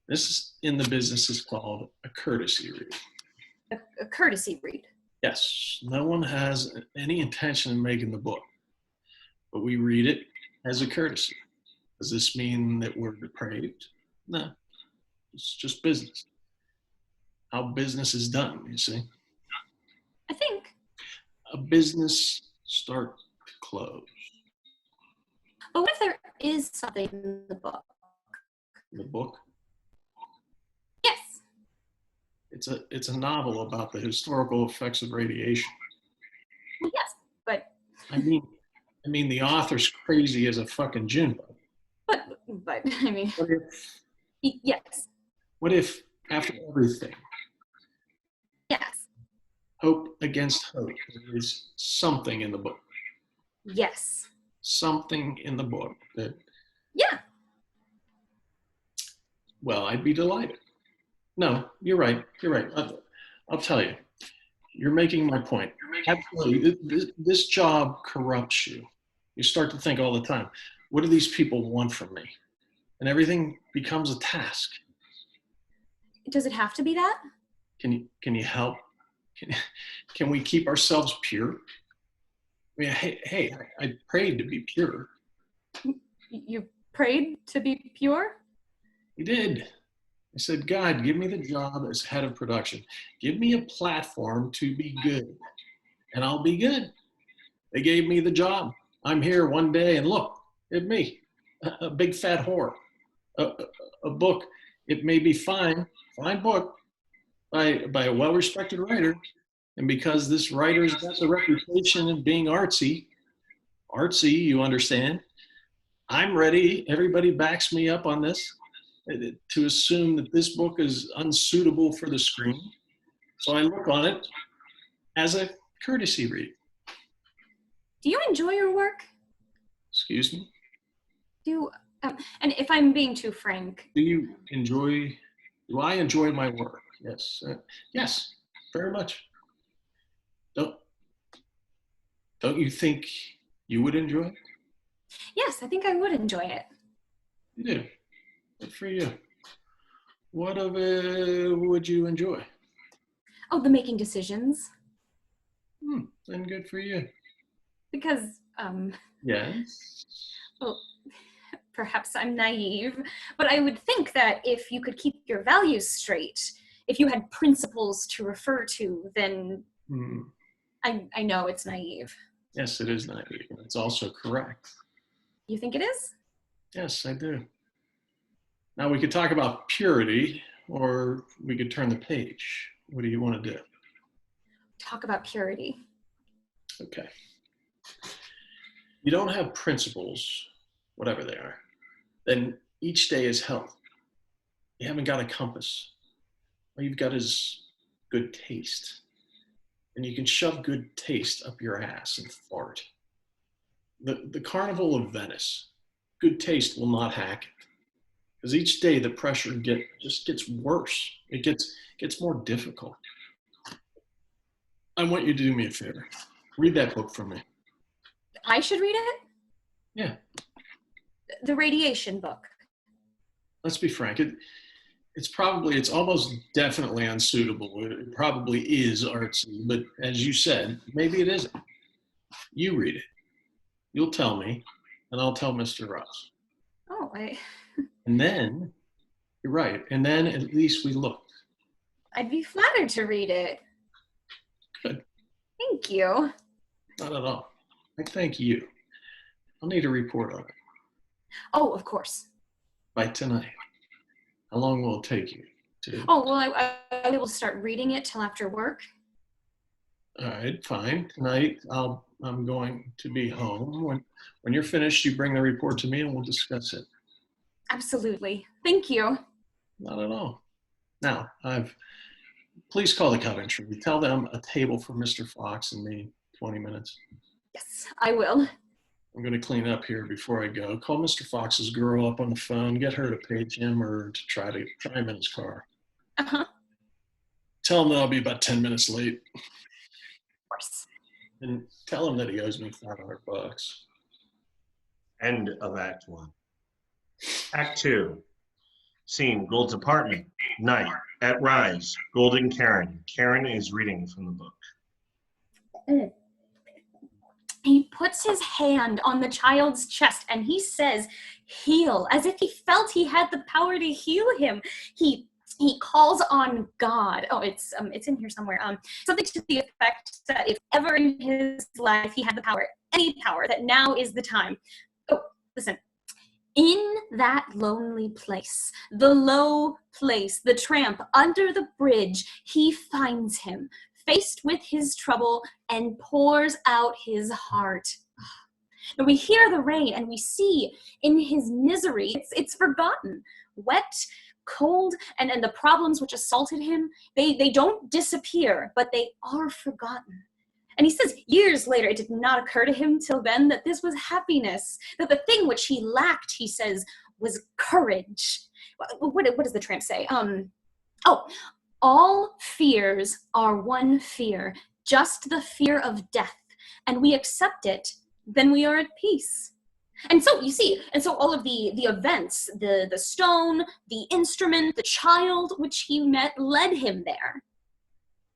This is, in the business is called a courtesy read. A courtesy read. Yes, no one has any intention of making the book, but we read it as a courtesy. Does this mean that we're depraved? No, it's just business. How business is done, you see. I think. A business start to close. But what if there is something in the book? The book? Yes. It's a novel about the historical effects of radiation. Well, yes, but I mean the author's crazy as a fucking June bug. but I mean, yes, What if after everything, yes, hope against hope, there is something in the book? yes, Something in the book that, yeah. well, I'd be delighted. No, you're right. You're right. I'll tell you. You're making my point. Absolutely. This job corrupts you. You start to think all the time, what do these people want from me? And everything becomes a task. Does it have to be that? Can you help? Can we keep ourselves pure? I mean, hey, I prayed to be pure. You prayed to be pure? We did. I said, God, give me the job as head of production. Give me a platform to be good, and I'll be good. They gave me the job. I'm here one day, and look at me, a big fat whore. A book, it may be fine book by a well-respected writer, and because this writer's got the reputation of being artsy, you understand, I'm ready, everybody backs me up on this, to assume that this book is unsuitable for the screen. So I look on it as a courtesy read. Do you enjoy your work? Excuse me? And if I'm being too frank. Do I enjoy my work? Yes. Yes, very much. Don't you think you would enjoy it? Yes, I think I would enjoy it. You do. Good for you. What of it would you enjoy? Oh, the making decisions. Then good for you. Because, Yes. well, perhaps I'm naive, but I would think that if you could keep your values straight, if you had principles to refer to, then I know it's naive. Yes, it is naive. It's also correct. You think it is? Yes, I do. Now we could talk about purity, or we could turn the page. What do you want to do? Talk about purity. Okay. You don't have principles, whatever they are, then each day is hell. You haven't got a compass. All you've got is good taste. And you can shove good taste up your ass and fart. The Carnival of Venice, good taste will not hack it. Because each day the pressure just gets worse. It gets more difficult. I want you to do me a favor. Read that book for me. I should read it? Yeah. The radiation book. Let's be frank. It's almost definitely unsuitable. It probably is artsy, but as you said, maybe it isn't. You read it. You'll tell me, and I'll tell Mr. Ross. Oh, And then, you're right, and then at least we looked. I'd be flattered to read it. Good. Thank you. Not at all. I thank you. I'll need a report on it Oh, of course. by tonight. How long will it take you to? Oh, well, I will start reading it till after work. All right, fine. Tonight, I'm going to be home. When you're finished, you bring the report to me and we'll discuss it. Absolutely. Thank you. Not at all. Now, please call the Coventry. Tell them a table for Mr. Fox and me, 20 minutes. Yes, I will. I'm going to clean up here before I go. Call Mr. Fox's girl up on the phone. Get her to page him or to try him in his car. Uh-huh. Tell him that I'll be about 10 minutes late. Of course. And tell him that he owes me $500. End of Act 1. Act 2. Scene, Gold's apartment. Night. At Rise. Gold and Karen. Karen is reading from the book. He puts his hand on the child's chest and he says, heal, as if he felt he had the power to heal him. He calls on God. Oh, it's in here somewhere. Something to the effect that if ever in his life he had the power, any power, that now is the time. Oh, listen. In that lonely place, the low place, the tramp under the bridge, he finds him, faced with his trouble, and pours out his heart. And we hear the rain, and we see in his misery, it's forgotten, wet, cold, and the problems which assaulted him, they don't disappear, but they are forgotten. And he says years later, it did not occur to him till then that this was happiness, that the thing which he lacked, he says, was courage. What does the tramp say? All fears are one fear, just the fear of death. And we accept it, then we are at peace. And so you see, all of the events, the stone, the instrument, the child which he met led him there.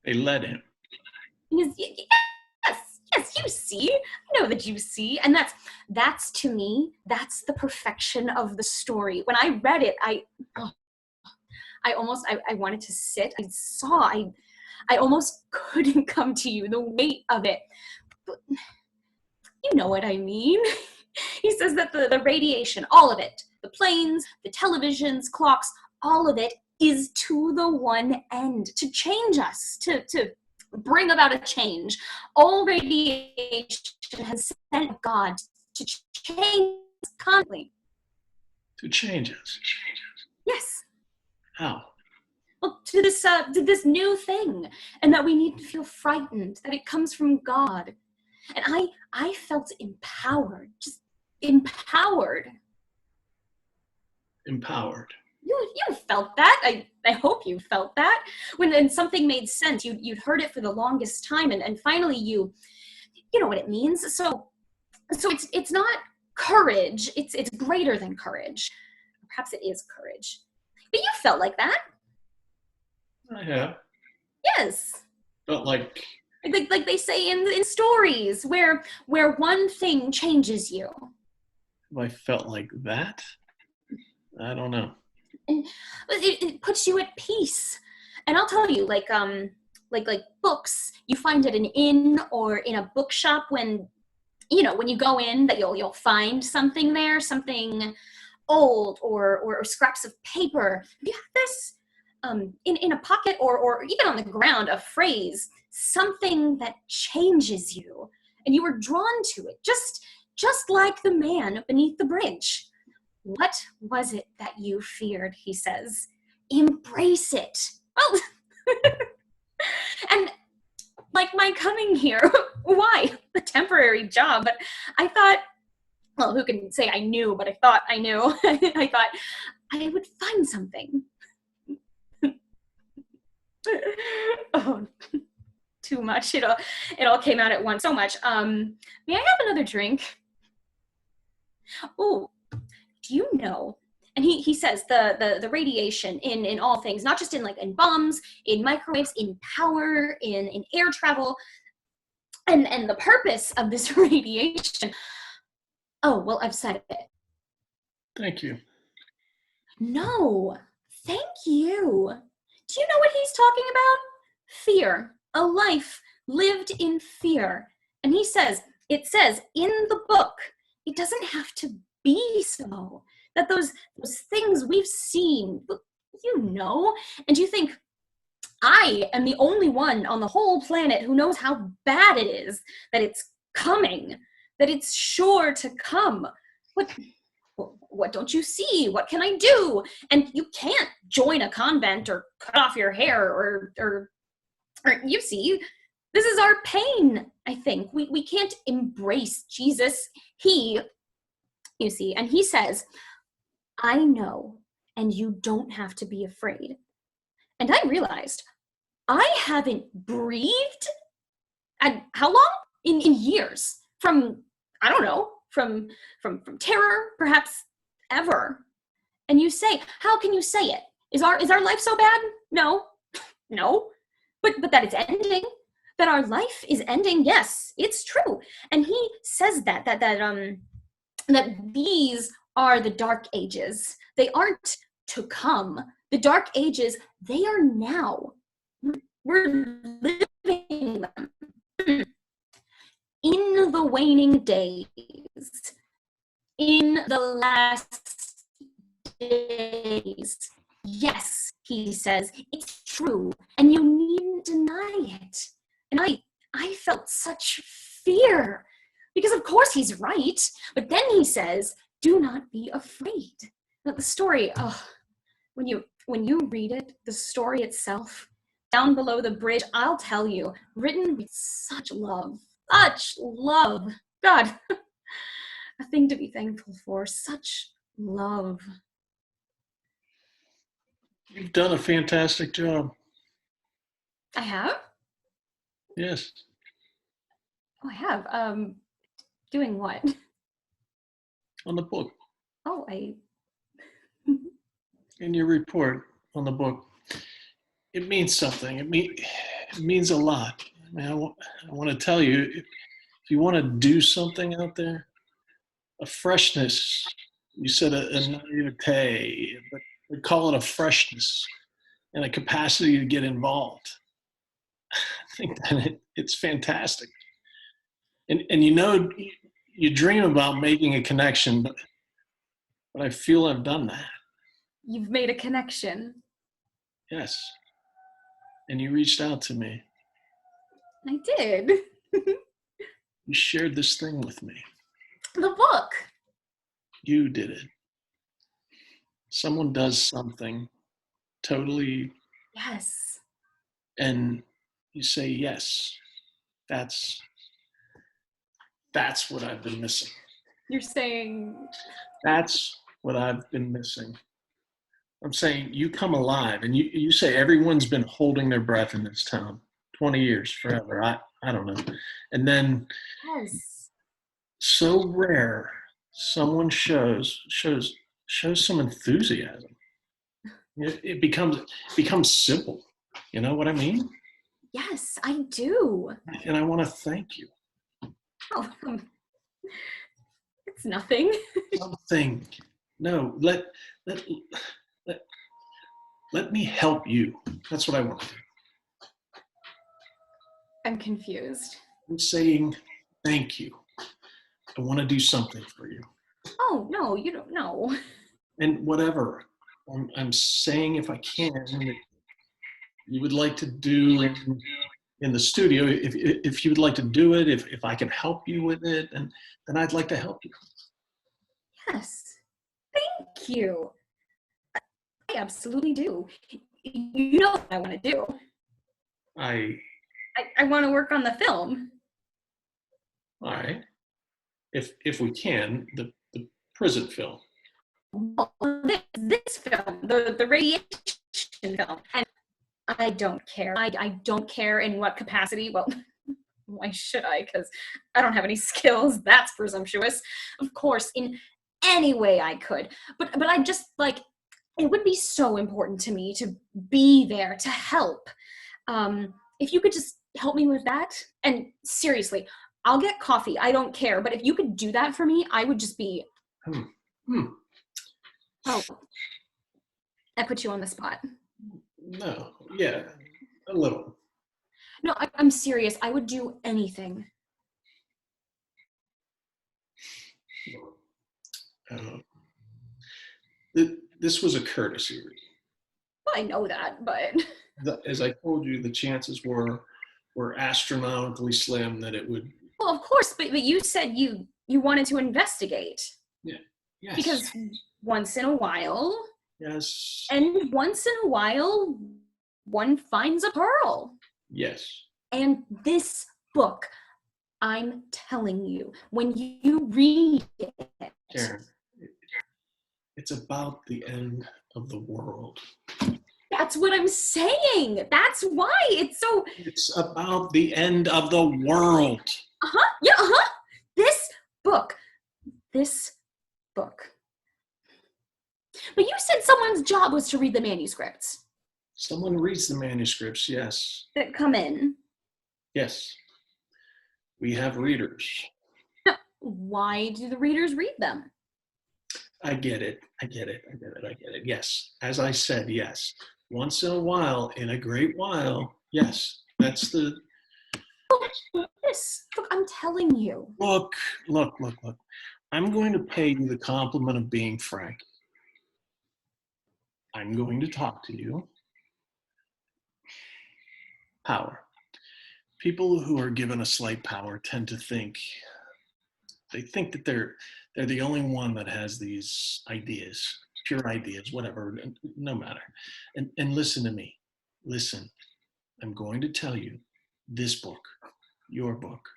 They led him. Yes, you see. I know that you see. And that's to me, that's the perfection of the story. When I read it, I wanted to sit. I almost couldn't come to you, the weight of it. But you know what I mean. He says that the radiation, all of it, the planes, the televisions, clocks, all of it is to the one end, to change us, to bring about a change. All radiation has sent God to change us constantly. To change us? Yes. How? Well, to this new thing, and that we need to feel frightened, that it comes from God. And I felt empowered, just empowered. Empowered. You felt that. I hope you felt that. When something made sense, you'd heard it for the longest time, and finally you know what it means. So it's not courage. It's greater than courage. Perhaps it is courage. But you felt like that. I have. Yes. Felt like they say in stories where one thing changes you. I felt like that. I don't know. And it puts you at peace. And I'll tell you, like books, you find at an inn or in a bookshop when you go in, that you'll find something there, something old or scraps of paper. You have this in a pocket or even on the ground, a phrase, something that changes you, and you were drawn to it, just like the man beneath the bridge. What was it that you feared, he says. Embrace it. Well, and like my coming here, why? A temporary job, but I thought, well, who can say I knew, but I thought I knew. I thought I would find something. Oh, too much. It all came out at once. So much. May I have another drink? Oh, do you know? And he says the radiation in all things, not just in bombs, in microwaves, in power, in air travel, and the purpose of this radiation. Oh, well, I've said it. Thank you. No, thank you. Do you know what he's talking about? Fear, a life lived in fear. And it says in the book, it doesn't have to be so. That those things we've seen, you know, and you think, I am the only one on the whole planet who knows how bad it is, that it's coming, that it's sure to come. What don't you see? What can I do? And you can't join a convent or cut off your hair or you see, this is our pain, I think. We can't embrace Jesus. You see, and he says, I know, and you don't have to be afraid. And I realized I haven't breathed and how long? In years. From, I don't know, from terror, perhaps ever. And you say, how can you say it? Is our life so bad? No. No. But that it's ending. That our life is ending, yes, it's true. And he says that these are the dark ages. They aren't to come. The dark ages, they are now. We're living them. In the waning days, in the last days. Yes, he says, it's true, and you needn't deny it. And I felt such fear, because of course he's right, but then he says, do not be afraid. Now the story, when you read it, the story itself, down below the bridge, I'll tell you, written with such love. God, a thing to be thankful for, such love. You've done a fantastic job. I have? Yes. Oh, I have. Doing what? On the book. Oh, In your report on the book. It means something. It means a lot. I mean, I want to tell you, if you want to do something out there, a freshness, you said a naivete, but we call it a freshness and a capacity to get involved. I think that it's fantastic. And you know, you dream about making a connection, but I feel I've done that. You've made a connection. Yes. And you reached out to me. I did. You shared this thing with me. The book. You did it. Someone does something totally. Yes. And you say, yes, that's what I've been missing. You're saying. That's what I've been missing. I'm saying you come alive, and you say everyone's been holding their breath in this town 20 years, forever. I don't know. And then Yes. so rare, someone shows some enthusiasm. It becomes simple. You know what I mean? Yes, I do. And I want to thank you. Oh, it's nothing. Something. No, let me help you. That's what I want to do. I'm confused. I'm saying thank you. I want to do something for you. Oh, no, you don't know. And whatever I'm saying, if I can, that you would like to do in the studio, if you would like to do it, if I can help you with it, and then I'd like to help you. Yes. Thank you. I absolutely do. You know what I want to do. I want to work on the film. All right. If we can, the prison film. This film, the radiation film. And I don't care. I don't care in what capacity. Well, why should I? Because I don't have any skills. That's presumptuous. Of course, in any way I could. But I just, like, it would be so important to me to be there, to help. If you could just help me with that. And seriously, I'll get coffee. I don't care. But if you could do that for me, I would just be... Oh, I put you on the spot. No, yeah, a little. No, I'm serious. I would do anything. This was a courtesy read. Well, I know that, but As I told you, the chances were astronomically slim that it would. well, of course. But you said you wanted to investigate. Yeah. Yes. Because once in a while, Yes. and once in a while, one finds a pearl. Yes. And this book, I'm telling you, when you read it, Karen, it's about the end of the world. that's what I'm saying. That's why it's so. It's about the end of the world. Yeah, This book. But you said someone's job was to read the manuscripts Someone reads the manuscripts, yes. that come in. Yes. We have readers. Now, why do the readers read them? I get it. Yes. As I said, yes. Once in a while, in a great while, yes. That's the This. Look, I'm telling you. look. I'm going to pay you the compliment of being frank. I'm going to talk to you. Power. People who are given a slight power tend to think that they're the only one that has these ideas, pure ideas, whatever, no matter. And listen to me. Listen, I'm going to tell you this book, your book,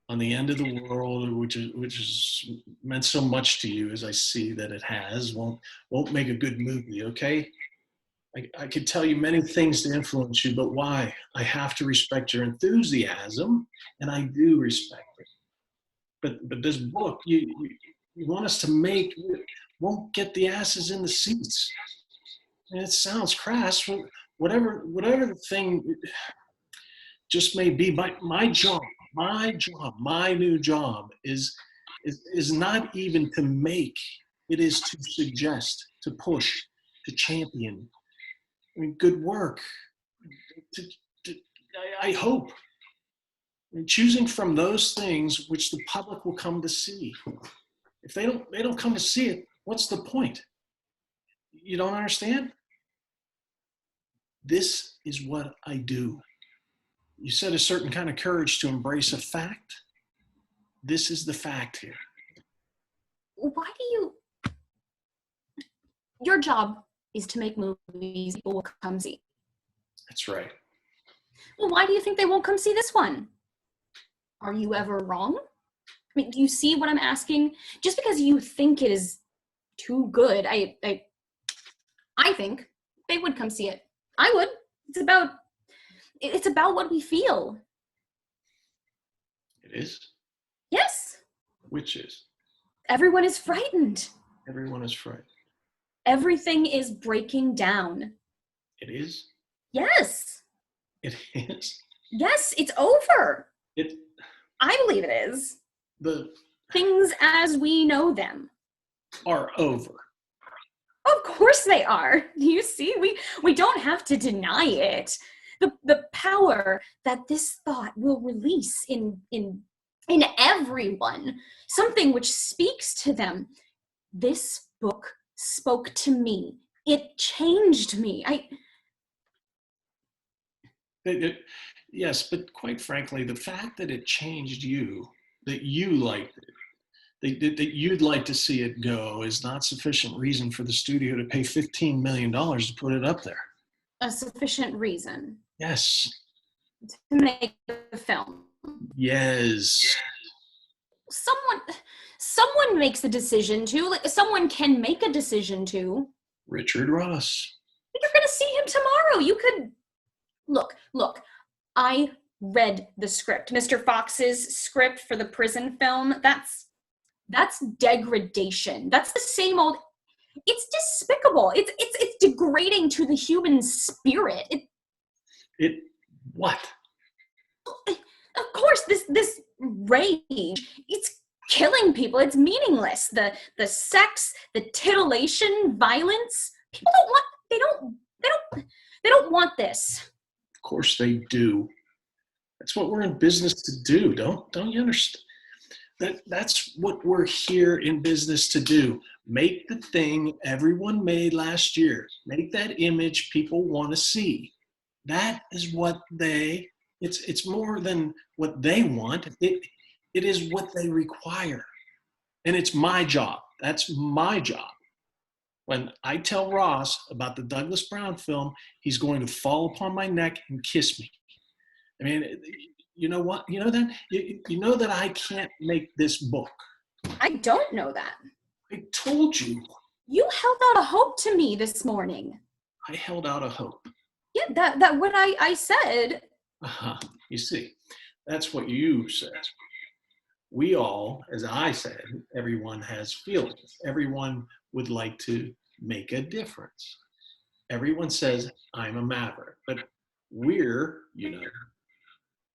on the end of the world, which is meant so much to you as I see that it has, won't make a good movie, okay? I could tell you many things to influence you, but why? I have to respect your enthusiasm, and I do respect it. But this book, you want us to make, won't get the asses in the seats. And it sounds crass, whatever the thing just may be. My new job is not even to make. It is to suggest, to push, to champion. I mean, good work. I hope. I mean, choosing from those things which the public will come to see. If they don't come to see it, what's the point? You don't understand? This is what I do. You said a certain kind of courage to embrace a fact. This is the fact here. Why do you... Your job is to make movies people will come see. That's right. Well, why do you think they won't come see this one? Are you ever wrong? I mean, do you see what I'm asking? Just because you think it is too good, I think they would come see it. I would. It's about what we feel. It is? Yes. Which is? Everyone is frightened. Everyone is frightened. Everything is breaking down. It is? Yes. It is? Yes, it's over. I believe it is. The things as we know them are over. Of course they are. You see, we don't have to deny it. The power that this thought will release in everyone, something which speaks to them. This book spoke to me. It changed me. Yes, but quite frankly, the fact that it changed you, that you liked it, that you'd like to see it go, is not sufficient reason for the studio to pay $15 million to put it up there. A sufficient reason. Yes. To make the film. Yes. Someone makes a decision to. Like, someone can make a decision to. Richard Ross. You're going to see him tomorrow. You could... Look, I read the script. Mr. Fox's script for the prison film. That's degradation. That's the same old... It's despicable. It's degrading to the human spirit. It what? Of course, this rage, it's killing people. It's meaningless. The sex, the titillation, violence. People don't want... they don't want this. Of course they do. That's what we're in business to do. Don't you understand? That's what we're here in business to do. Make the thing everyone made last year. Make that image people want to see. That is what it's more than what they want. It is what they require. And it's my job. That's my job. When I tell Ross about the Douglas Brown film, he's going to fall upon my neck and kiss me. I mean, you know what? You know that? You know that I can't make this book. I don't know that. I told you. You held out a hope to me this morning. I held out a hope. Yeah, that what I said. Uh-huh. You see, that's what you said. We all, as I said, everyone has feelings. Everyone would like to make a difference. Everyone says, I'm a maverick. But we're,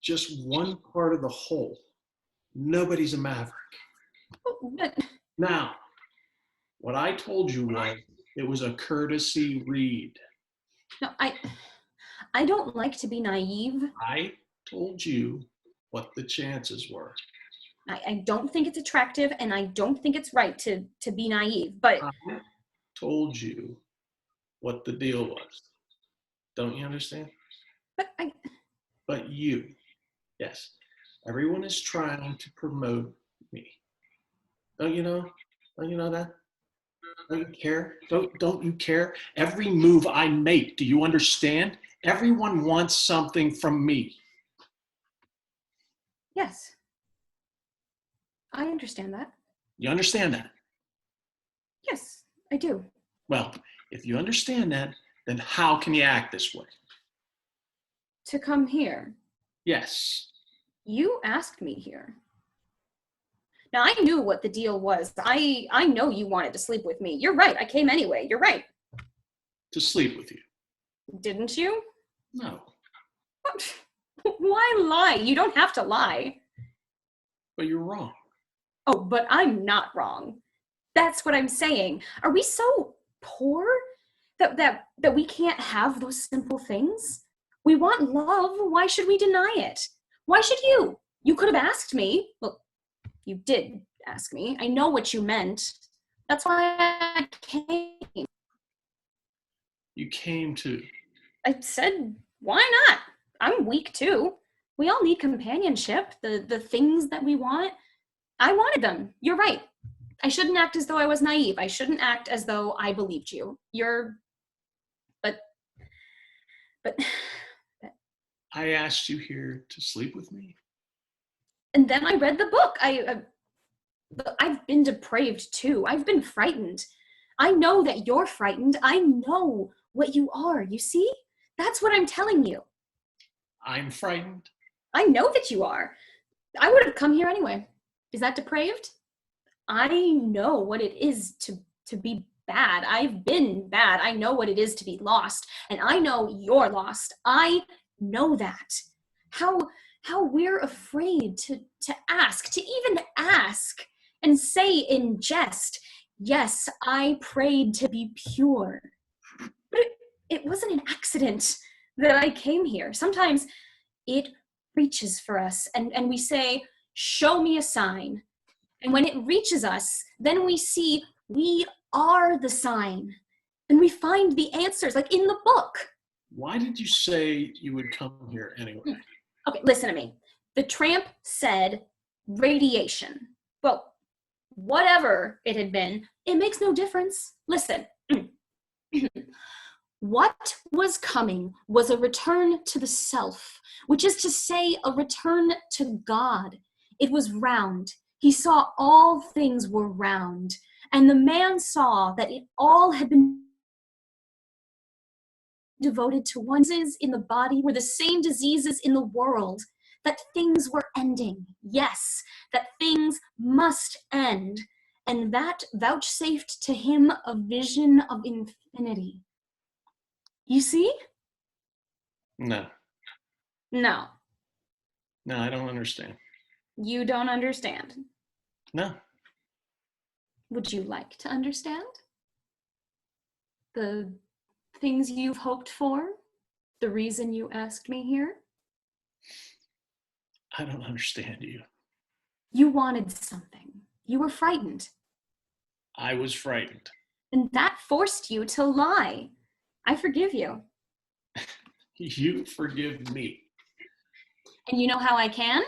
just one part of the whole. Nobody's a maverick. But Now, what I told you was it was a courtesy read. no, I don't like to be naive. I told you what the chances were. I don't think it's attractive, and I don't think it's right to be naive. But I told you what the deal was. Don't you understand? But you, yes, everyone is trying to promote me. Don't you know? Don't you know that? Don't you care? Don't you care? Every move I make, do you understand? Everyone wants something from me. yes, I understand that. You understand that? Yes, I do. Well, if you understand that, then how can you act this way? To come here. Yes. You asked me here. Now, I knew what the deal was. I know you wanted to sleep with me. You're right. I came anyway. You're right. To sleep with you. Didn't you? No. Why lie? You don't have to lie. But you're wrong. Oh, but I'm not wrong. That's what I'm saying. Are we so poor that we can't have those simple things? We want love. Why should we deny it? Why should you? You could have asked me. Well, you did ask me. I know what you meant. That's why I came. You came to. I said, why not? I'm weak too. We all need companionship, the things that we want. I wanted them. You're right. I shouldn't act as though I was naive. I shouldn't act as though I believed you. But I asked you here to sleep with me. and then I read the book. I've been depraved too. I've been frightened. I know that you're frightened. I know what you are. You see? That's what I'm telling you. I'm frightened. I know that you are. I would have come here anyway. Is that depraved? I know what it is to be bad. I've been bad. I know what it is to be lost. And I know you're lost. I know that. How we're afraid to ask, to even ask and say in jest, yes, I prayed to be pure. But it wasn't an accident that I came here. Sometimes it reaches for us and we say, show me a sign. And when it reaches us, then we see we are the sign. And we find the answers, like in the book. Why did you say you would come here anyway? Okay, listen to me. The tramp said radiation. Well, whatever it had been, it makes no difference. Listen. What was coming was a return to the self, which is to say a return to God. It was round. He saw all things were round, and the man saw that it all had been devoted to diseases in the body were the same diseases in the world, that things were ending. Yes, that things must end, and that vouchsafed to him a vision of infinity. You see? No. No, I don't understand. you don't understand. No. Would you like to understand? The Things you've hoped for? The reason you asked me here? I don't understand you. You wanted something. You were frightened. I was frightened. And that forced you to lie. I forgive you. You forgive me. And you know how I can?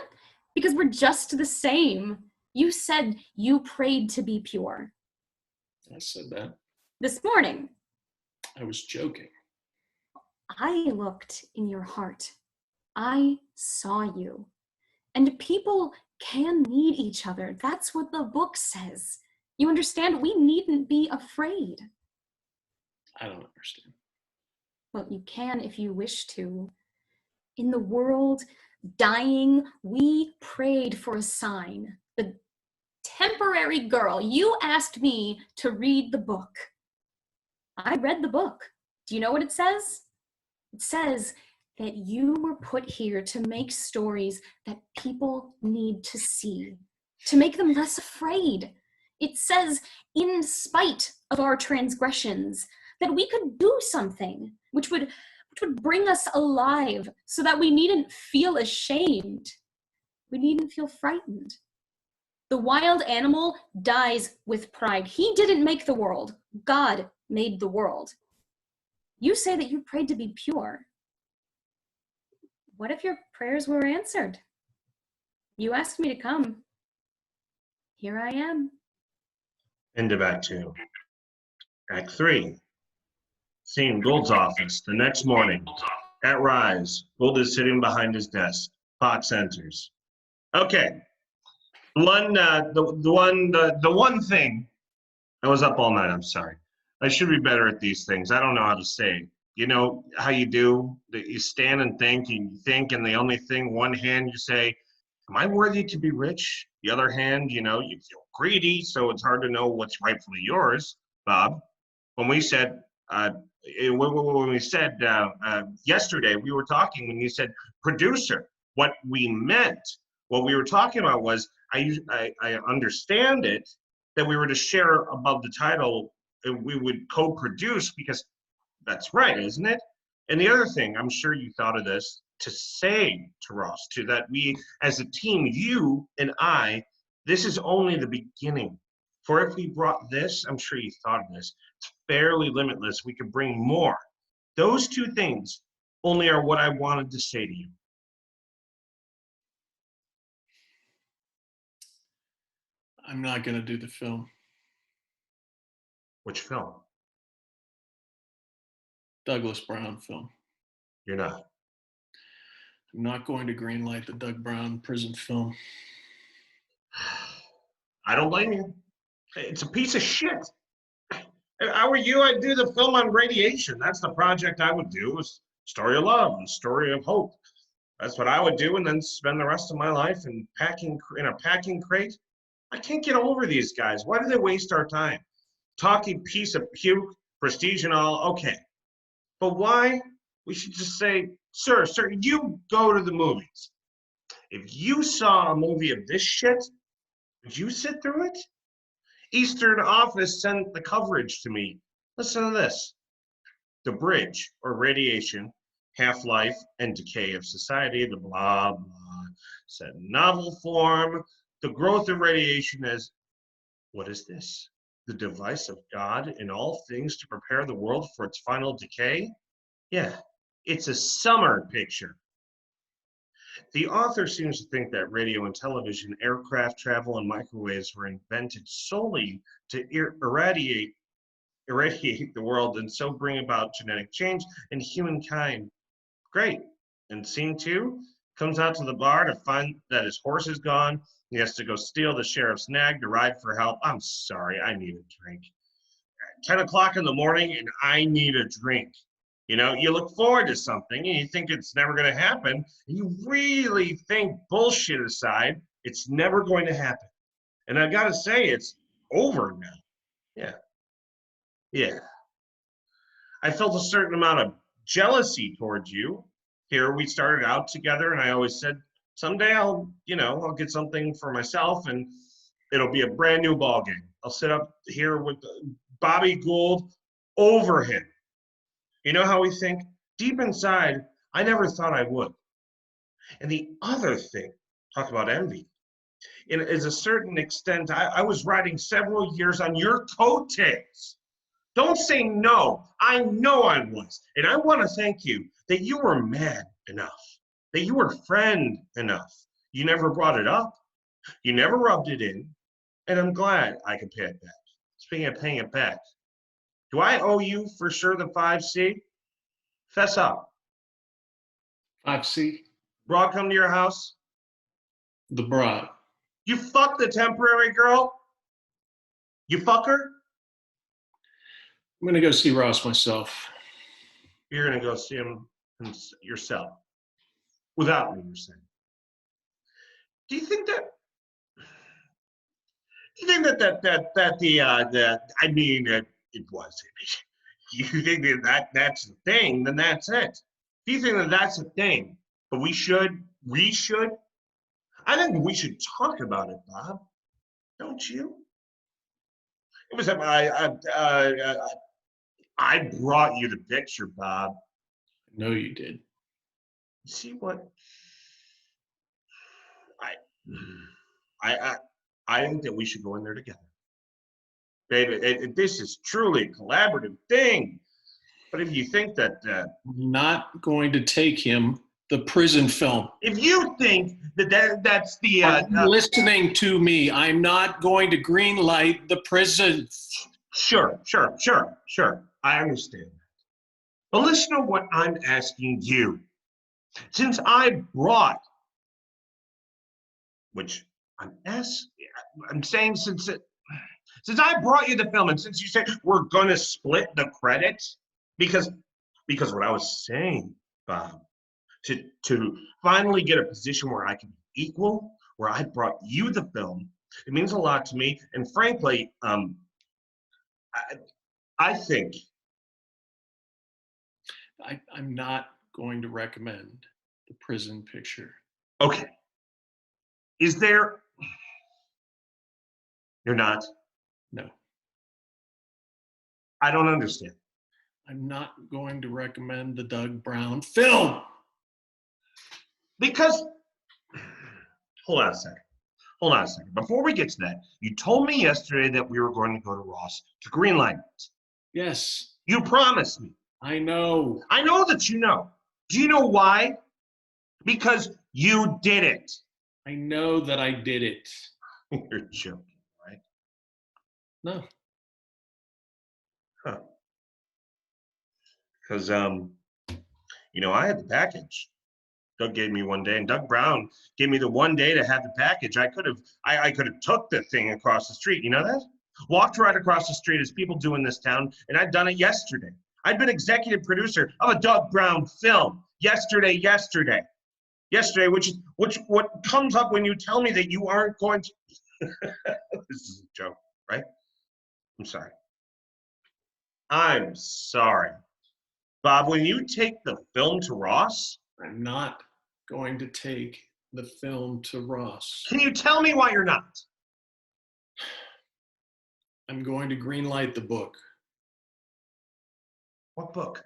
Because we're just the same. You said you prayed to be pure. I said that. This morning, I was joking. I looked in your heart. I saw you. And people can need each other. That's what the book says. You understand? We needn't be afraid. I don't understand. Well, you can if you wish to. In the world dying, we prayed for a sign. The temporary girl, you asked me to read the book. I read the book. Do you know what it says? It says that you were put here to make stories that people need to see, to make them less afraid. It says, in spite of our transgressions, that we could do something which would bring us alive so that we needn't feel ashamed. We needn't feel frightened. The wild animal dies with pride. He didn't make the world. God made the world. You say that you prayed to be pure. What if your prayers were answered? You asked me to come. Here I am. Into Act 2. Act 3. Scene Gould's office the next morning. At Rise, Gould is sitting behind his desk. Fox enters. Okay. The one thing. I was up all night. I'm sorry. I should be better at these things. I don't know how to say it. You know how you do? That you stand and think, and the only thing, one hand you say, am I worthy to be rich? The other hand, you feel greedy, so it's hard to know what's rightfully yours, Bob. When we said, yesterday, we were talking when you said producer, what we meant, what we were talking about was, I understand it, that we were to share above the title and we would co-produce because that's right, isn't it? And the other thing, I'm sure you thought of this, to say to Ross, too, that we, as a team, you and I, this is only the beginning. For if we brought this, I'm sure you thought of this, it's fairly limitless. We could bring more. Those two things only are what I wanted to say to you. I'm not going to do the film. Which film? Douglas Brown film. You're not. I'm not going to greenlight the Doug Brown prison film. I don't blame you. It's a piece of shit. If I were you, I'd do the film on radiation. That's the project I would do, is story of love and story of hope. That's what I would do, and then spend the rest of my life in a packing crate. I can't get over these guys. Why do they waste our time? Talking piece of puke, prestige and all, okay. But why? We should just say, sir, you go to the movies. If you saw a movie of this shit, would you sit through it? Eastern office sent the coverage to me. Listen to this. The bridge, or radiation, half-life and decay of society, the blah, blah, said novel form, the growth of radiation as, what is this? The device of God in all things to prepare the world for its final decay? Yeah, it's a summer picture. The author seems to think that radio and television, aircraft travel, and microwaves were invented solely to irradiate the world and so bring about genetic change in humankind. Great. And scene 2, comes out to the bar to find that his horse is gone. He has to go steal the sheriff's nag to ride for help. I'm sorry, I need a drink. 10 o'clock in the morning and I need a drink. You look forward to something and you think it's never going to happen. And you really think, bullshit aside, it's never going to happen. And I got to say, it's over now. Yeah. Yeah. I felt a certain amount of jealousy towards you. Here we started out together and I always said, someday I'll get something for myself and it'll be a brand new ball game. I'll sit up here with Bobby Gould over him. You know how we think? Deep inside, I never thought I would. And the other thing, talk about envy, is a certain extent, I was riding several years on your coattails. Don't say no. I know I was. And I want to thank you that you were man enough, that you were friend enough. You never brought it up. You never rubbed it in. And I'm glad I could pay it back. Speaking of paying it back, do I owe you for sure the 5C? Fess up. 5C, Broad come to your house? the broad. You fuck the temporary girl? You fuck her? I'm going to go see Ross myself. You're gonna go see him yourself. Without me, you're saying. Do you think that I mean it wasn't. You think that's the thing, then that's it. If you think that that's the thing, but we should, I think we should talk about it, Bob. Don't you? It was I brought you the picture, Bob. I know you did. You see what? I think that we should go in there together. Baby, this is truly a collaborative thing. But if you think that... I'm not going to take him the prison film. if you think that's the... Are you listening to me? I'm not going to green light the prison. Sure. I understand that. But listen to what I'm asking you. Since I brought... Which I'm saying since I brought you the film, and since you said we're gonna split the credits, because what I was saying, Bob, to finally get a position where I can be equal, where I brought you the film, it means a lot to me. And frankly, I think I'm not going to recommend the prison picture. okay. Is there? You're not? No. I don't understand. I'm not going to recommend the Doug Brown film. Because, hold on a second. Before we get to that, you told me yesterday that we were going to go to Ross to greenlight it. Yes. You promised me. I know. I know that you know. Do you know why? Because you did it. I know that I did it. You're joking, right? No. Huh. Because, I had the package. Doug gave me one day, and Doug Brown gave me the one day to have the package. I could have took the thing across the street. You know that? Walked right across the street as people do in this town, and I'd done it yesterday. I'd been executive producer of a Doug Brown film yesterday, which what comes up when you tell me that you aren't going to. This is a joke, right? I'm sorry. Bob, when you take the film to Ross? I'm not going to take the film to Ross. Can you tell me why you're not? I'm going to greenlight the book. What book?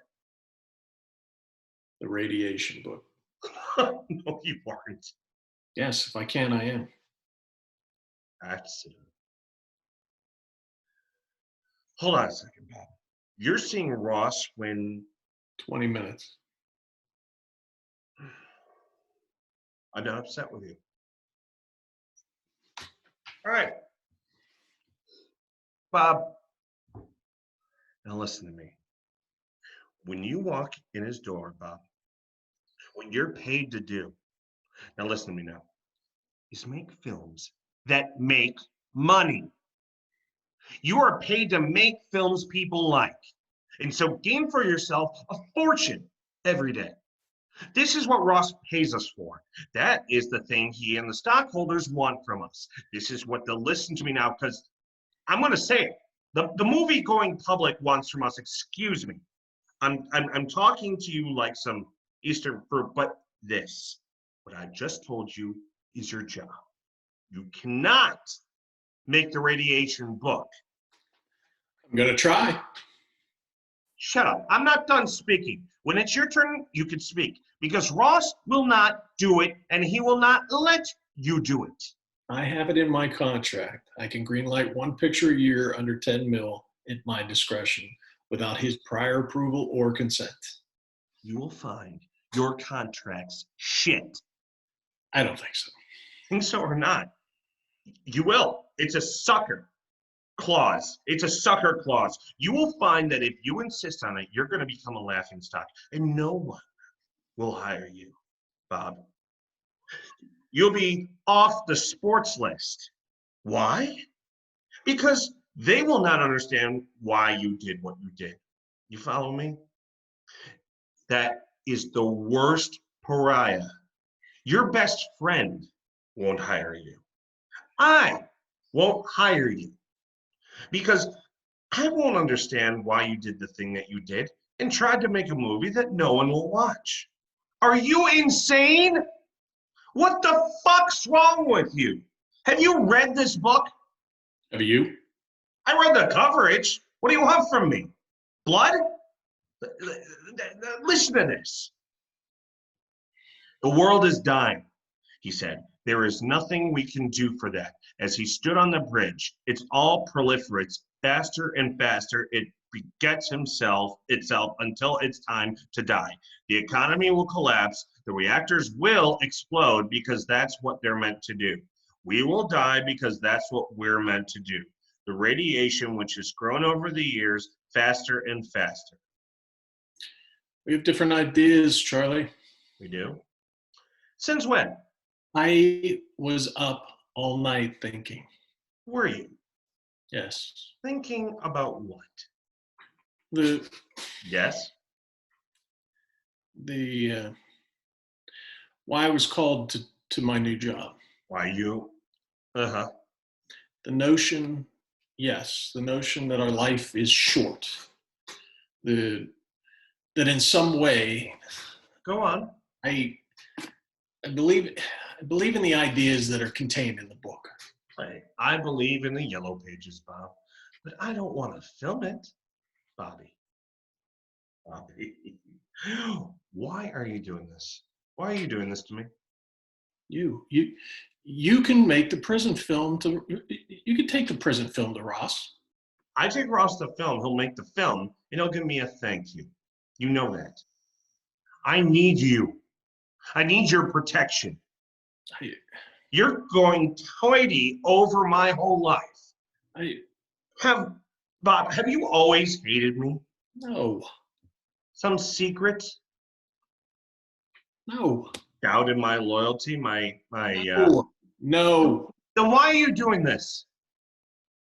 The radiation book. No, you aren't. Yes, if I can, I am. That's it. Hold on a second, Bob. You're seeing Ross when... 20 minutes. I'm not upset with you. All right. Bob, now listen to me. When you walk in his door, Bob, what you're paid to do, now listen to me now, is make films that make money. You are paid to make films people like. And so gain for yourself a fortune every day. This is what Ross pays us for. That is the thing he and the stockholders want from us. This is what they'll listen to me now, because I'm going to say it. The movie going public wants from us, excuse me. I'm talking to you like some Eastern fruit, but this, what I just told you, is your job. You cannot make the radiation book. I'm going to try. Shut up. I'm not done speaking. When it's your turn, you can speak. Because Ross will not do it, and he will not let you do it. I have it in my contract. I can greenlight one picture a year under 10 mil at my discretion without his prior approval or consent. You will find your contract's shit. I don't think so. Think so or not? You will. It's a sucker clause. It's a sucker clause. You will find that if you insist on it, you're going to become a laughingstock, and no one will hire you, Bob. You'll be off the sports list. Why? Because they will not understand why you did what you did. You follow me? That is the worst pariah. Your best friend won't hire you. I won't hire you because I won't understand why you did the thing that you did and tried to make a movie that no one will watch. Are you insane? What the fuck's wrong with you? Have you read this book? Have you? I read the coverage. What do you want from me? Blood? Listen to this. The world is dying, he said. There is nothing we can do for that. As he stood on the bridge, it's all proliferates faster and faster. It begets itself until it's time to die. The economy will collapse. The reactors will explode because that's what they're meant to do. We will die because that's what we're meant to do. The radiation, which has grown over the years, faster and faster. We have different ideas, Charlie. We do? Since when? I was up all night thinking. Were you? Yes. Thinking about what? Yes? Why I was called to my new job. Why you? Uh-huh. The notion that our life is short. That in some way, Go on. I believe in the ideas that are contained in the book. I believe in the yellow pages, Bob, but I don't want to film it, Bobby. Why are you doing this? Why are you doing this to me? You can make the prison film you can take the prison film to Ross. I take Ross the film, he'll make the film, and he'll give me a thank you. You know that. I need you. I need your protection. You're going tidy over my whole life. Bob, have you always hated me? No. Some secret? No. Doubt in my loyalty, No. Then why are you doing this?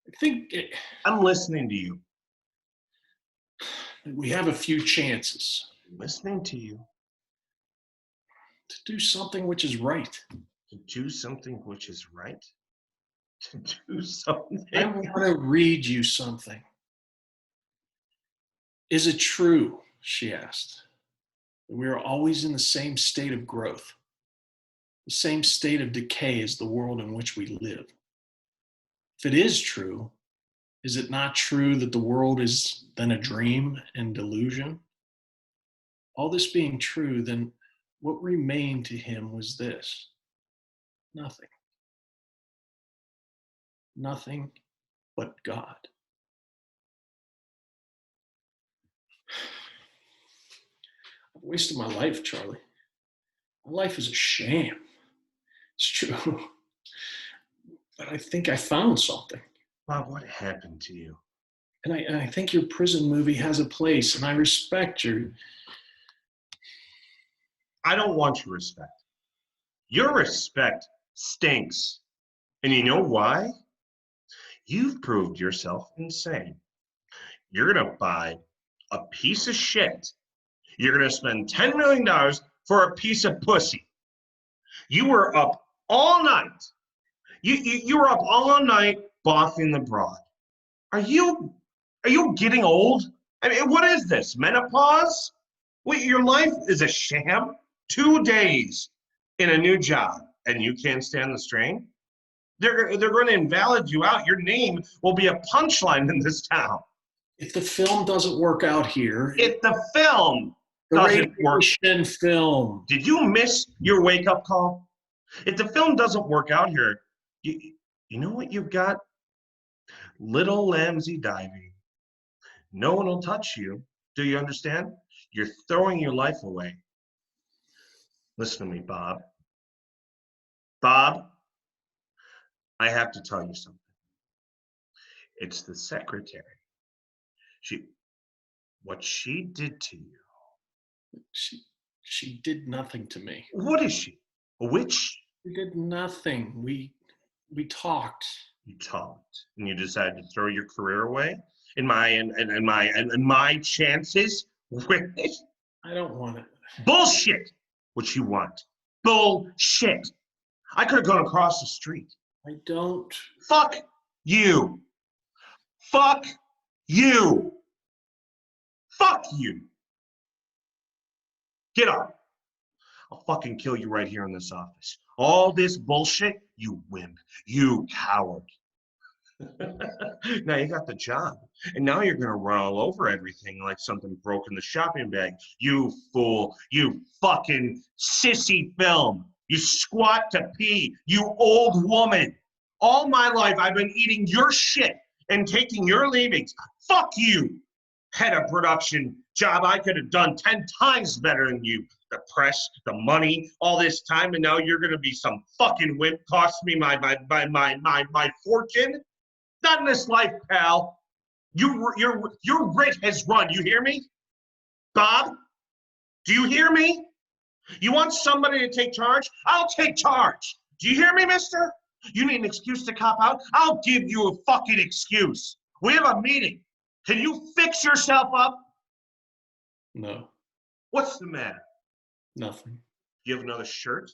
I think I'm listening to you. we have a few chances. I'm listening to you. To do something which is right. To do something which is right? To do something. I want to read you something. Is it true, she asked, that we are always in the same state of growth, the same state of decay as the world in which we live? If it is true, is it not true that the world is then a dream and delusion? All this being true, then what remained to him was this: nothing. Nothing but God. I've wasted my life, Charlie. My life is a sham. It's true. But I think I found something. Bob, what happened to you? And I think your prison movie has a place, and I respect your... I don't want your respect. Your respect stinks. And you know why? You've proved yourself insane. You're going to buy a piece of shit. You're going to spend $10 million for a piece of pussy. You were up all night. You were up all night boffing the broad. Are you getting old? I mean, what is this, menopause? Wait, your life is a sham? 2 days in a new job, and you can't stand the strain? They're going to invalid you out. Your name will be a punchline in this town. If the film doesn't work out here, If the film the doesn't work, radiation film. did you miss your wake-up call? If the film doesn't work out here, you know what you've got? Little lambsy diving. No one will touch you. Do you understand? You're throwing your life away. Listen to me, Bob. Bob, I have to tell you something. It's the secretary. What she did to you. She did nothing to me. What is she? A witch? We did nothing. We talked. You talked, and you decided to throw your career away, and my chances with it. I don't want it. Bullshit. What you want? Bullshit. I could have gone across the street. I don't. Fuck you. Fuck you. Fuck you. Get up. I'll fucking kill you right here in this office. All this bullshit, you wimp. You coward. Now you got the job, and now you're gonna run all over everything like something broke in the shopping bag. You fool. You fucking sissy film. You squat to pee. You old woman. All my life I've been eating your shit and taking your leavings. Fuck you. Head of production job I could have done 10 times better than you. The press, the money, all this time, and now you're gonna be some fucking wimp. Cost me my fortune. Not in this life, pal. Your writ has run. You hear me? Bob, do you hear me? You want somebody to take charge? I'll take charge. Do you hear me, mister? You need an excuse to cop out? I'll give you a fucking excuse. We have a meeting. Can you fix yourself up? No. What's the matter? Nothing. You have another shirt?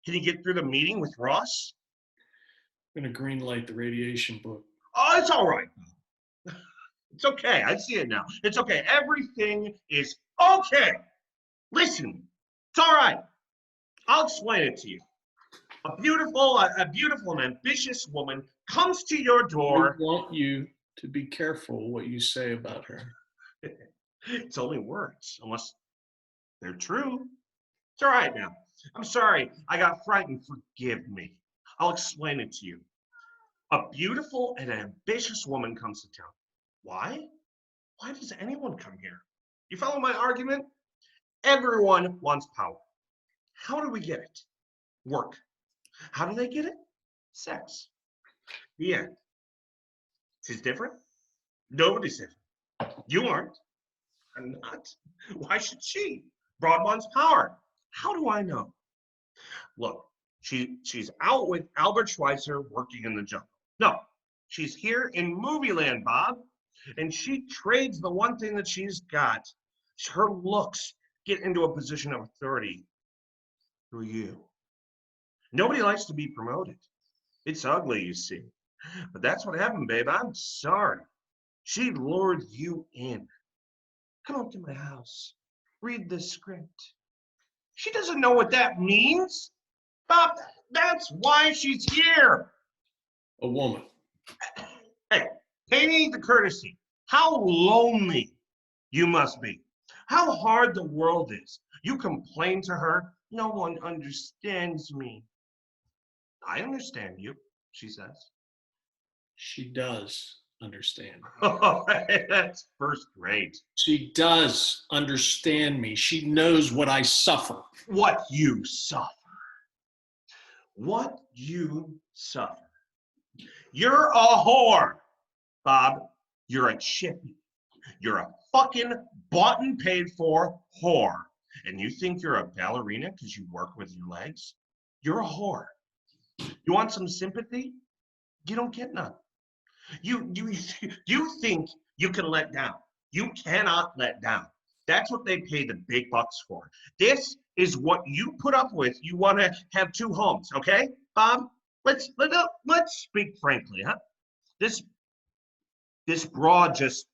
Can you get through the meeting with Ross? I'm gonna green light the radiation book. Oh, it's all right. It's okay. I see it now. It's okay. Everything is okay. Listen, it's all right. I'll explain it to you. A beautiful and ambitious woman comes to your door. I want you to be careful what you say about her. It's only words, unless they're true. It's all right now. I'm sorry. I got frightened. Forgive me. I'll explain it to you. A beautiful and ambitious woman comes to town. Why? Why does anyone come here? You follow my argument? Everyone wants power. How do we get it? Work. How do they get it? Sex. The end. She's different? Nobody's different. You aren't. I'm not. Why should she? Broad wants power. How do I know? Look, she's out with Albert Schweitzer working in the jungle. No, she's here in movie land, Bob, and she trades the one thing that she's got. Her looks get into a position of authority through you. Nobody likes to be promoted. It's ugly, you see. But that's what happened, babe. I'm sorry. She lured you in. Come up to my house. Read the script. She doesn't know what that means. Bob, that's why she's here. A woman. Hey, pay me the courtesy. How lonely you must be. How hard the world is. You complain to her. No one understands me. I understand you, she says. She does understand. Oh, that's first rate. She does understand me. She knows what I suffer. What you suffer. What you suffer. You're a whore, Bob. You're a chippy. You're a fucking bought and paid for whore. And you think you're a ballerina because you work with your legs? You're a whore. You want some sympathy? You don't get none. You think you can let down. You cannot let down. That's what they pay the big bucks for. This is what you put up with. You want to have two homes, okay, Bob? Let's speak frankly, huh? This broad just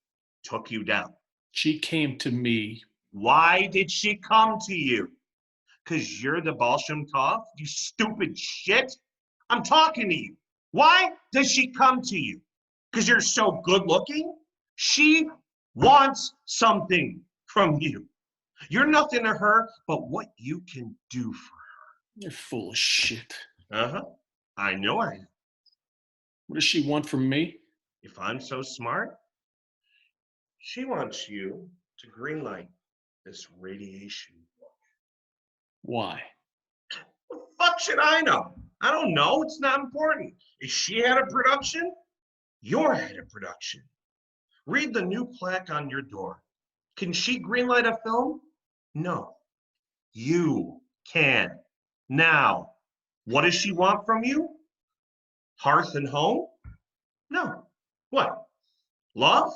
took you down. She came to me. Why did she come to you? Because you're the Balsham Tov? You stupid shit. I'm talking to you. Why does she come to you? Because you're so good looking? She wants something from you. You're nothing to her but what you can do for You're full of shit. her. Uh-huh. I know I am. What does she want from me? If I'm so smart, she wants you to greenlight this radiation. Why? The fuck should I know? I don't know. It's not important. Is she head of production? You're head of production. Read the new plaque on your door. Can she greenlight a film? No. You can. Now, what does she want from you? Hearth and home? No. What? Love?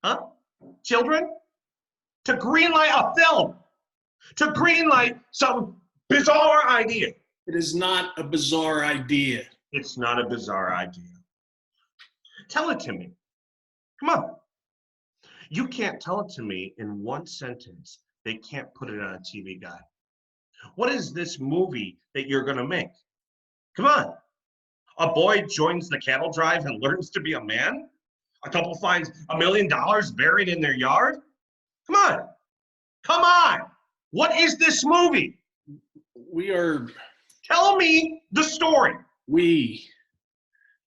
Huh? Children? To greenlight a film. To greenlight some bizarre idea. It is not a bizarre idea. It's not a bizarre idea. Tell it to me. Come on. You can't tell it to me in one sentence. They can't put it on a TV guide. What is this movie that you're going to make? Come on. A boy joins the cattle drive and learns to be a man? A couple finds $1 million buried in their yard? Come on. Come on. What is this movie? We are. Tell me the story.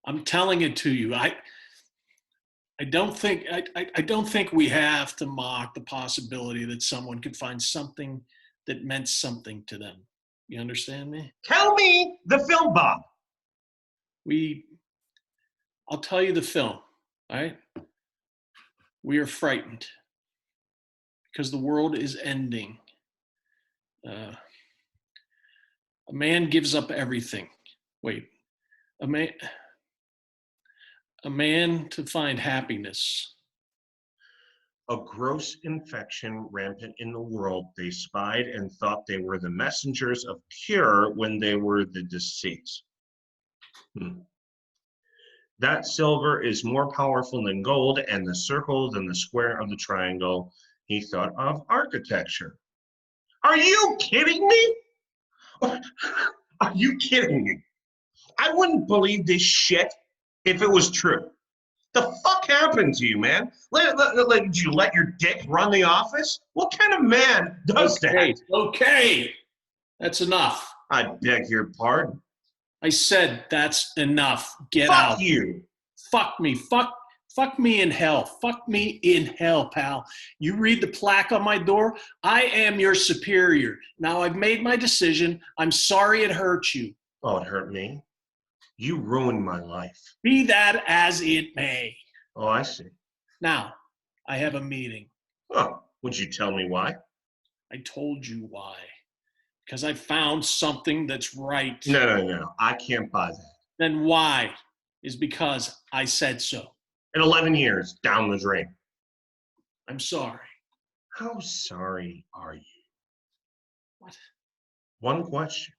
I'm telling it to you. I don't think we have to mock the possibility that someone could find something that meant something to them. You understand me? Tell me the film, Bob. I'll tell you the film, all right? We are frightened because the world is ending. A man gives up everything. Wait, a man to find happiness. A gross infection rampant in the world. They spied and thought they were the messengers of cure when they were the deceits. That silver is more powerful than gold, and the circle than the square of the triangle. He thought of architecture. Are you kidding me? Are you kidding me? I wouldn't believe this shit if it was true. The fuck happened to you, man? Did you let your dick run the office? What kind of man does that? Okay, that's enough. I beg your pardon. I said that's enough. Get Fuck out. you. Fuck me. Fuck me in hell. Fuck me in hell, pal. You read the plaque on my door? I am your superior. Now I've made my decision. I'm sorry it hurt you. Oh, it hurt me. You ruined my life. Be that as it may. Oh, I see. Now, I have a meeting. Oh, would you tell me why? I told you why. Because I found something that's right. No. I can't buy that. Then why? Is because I said so. In 11 years, down the drain. I'm sorry. How sorry are you? What? One question.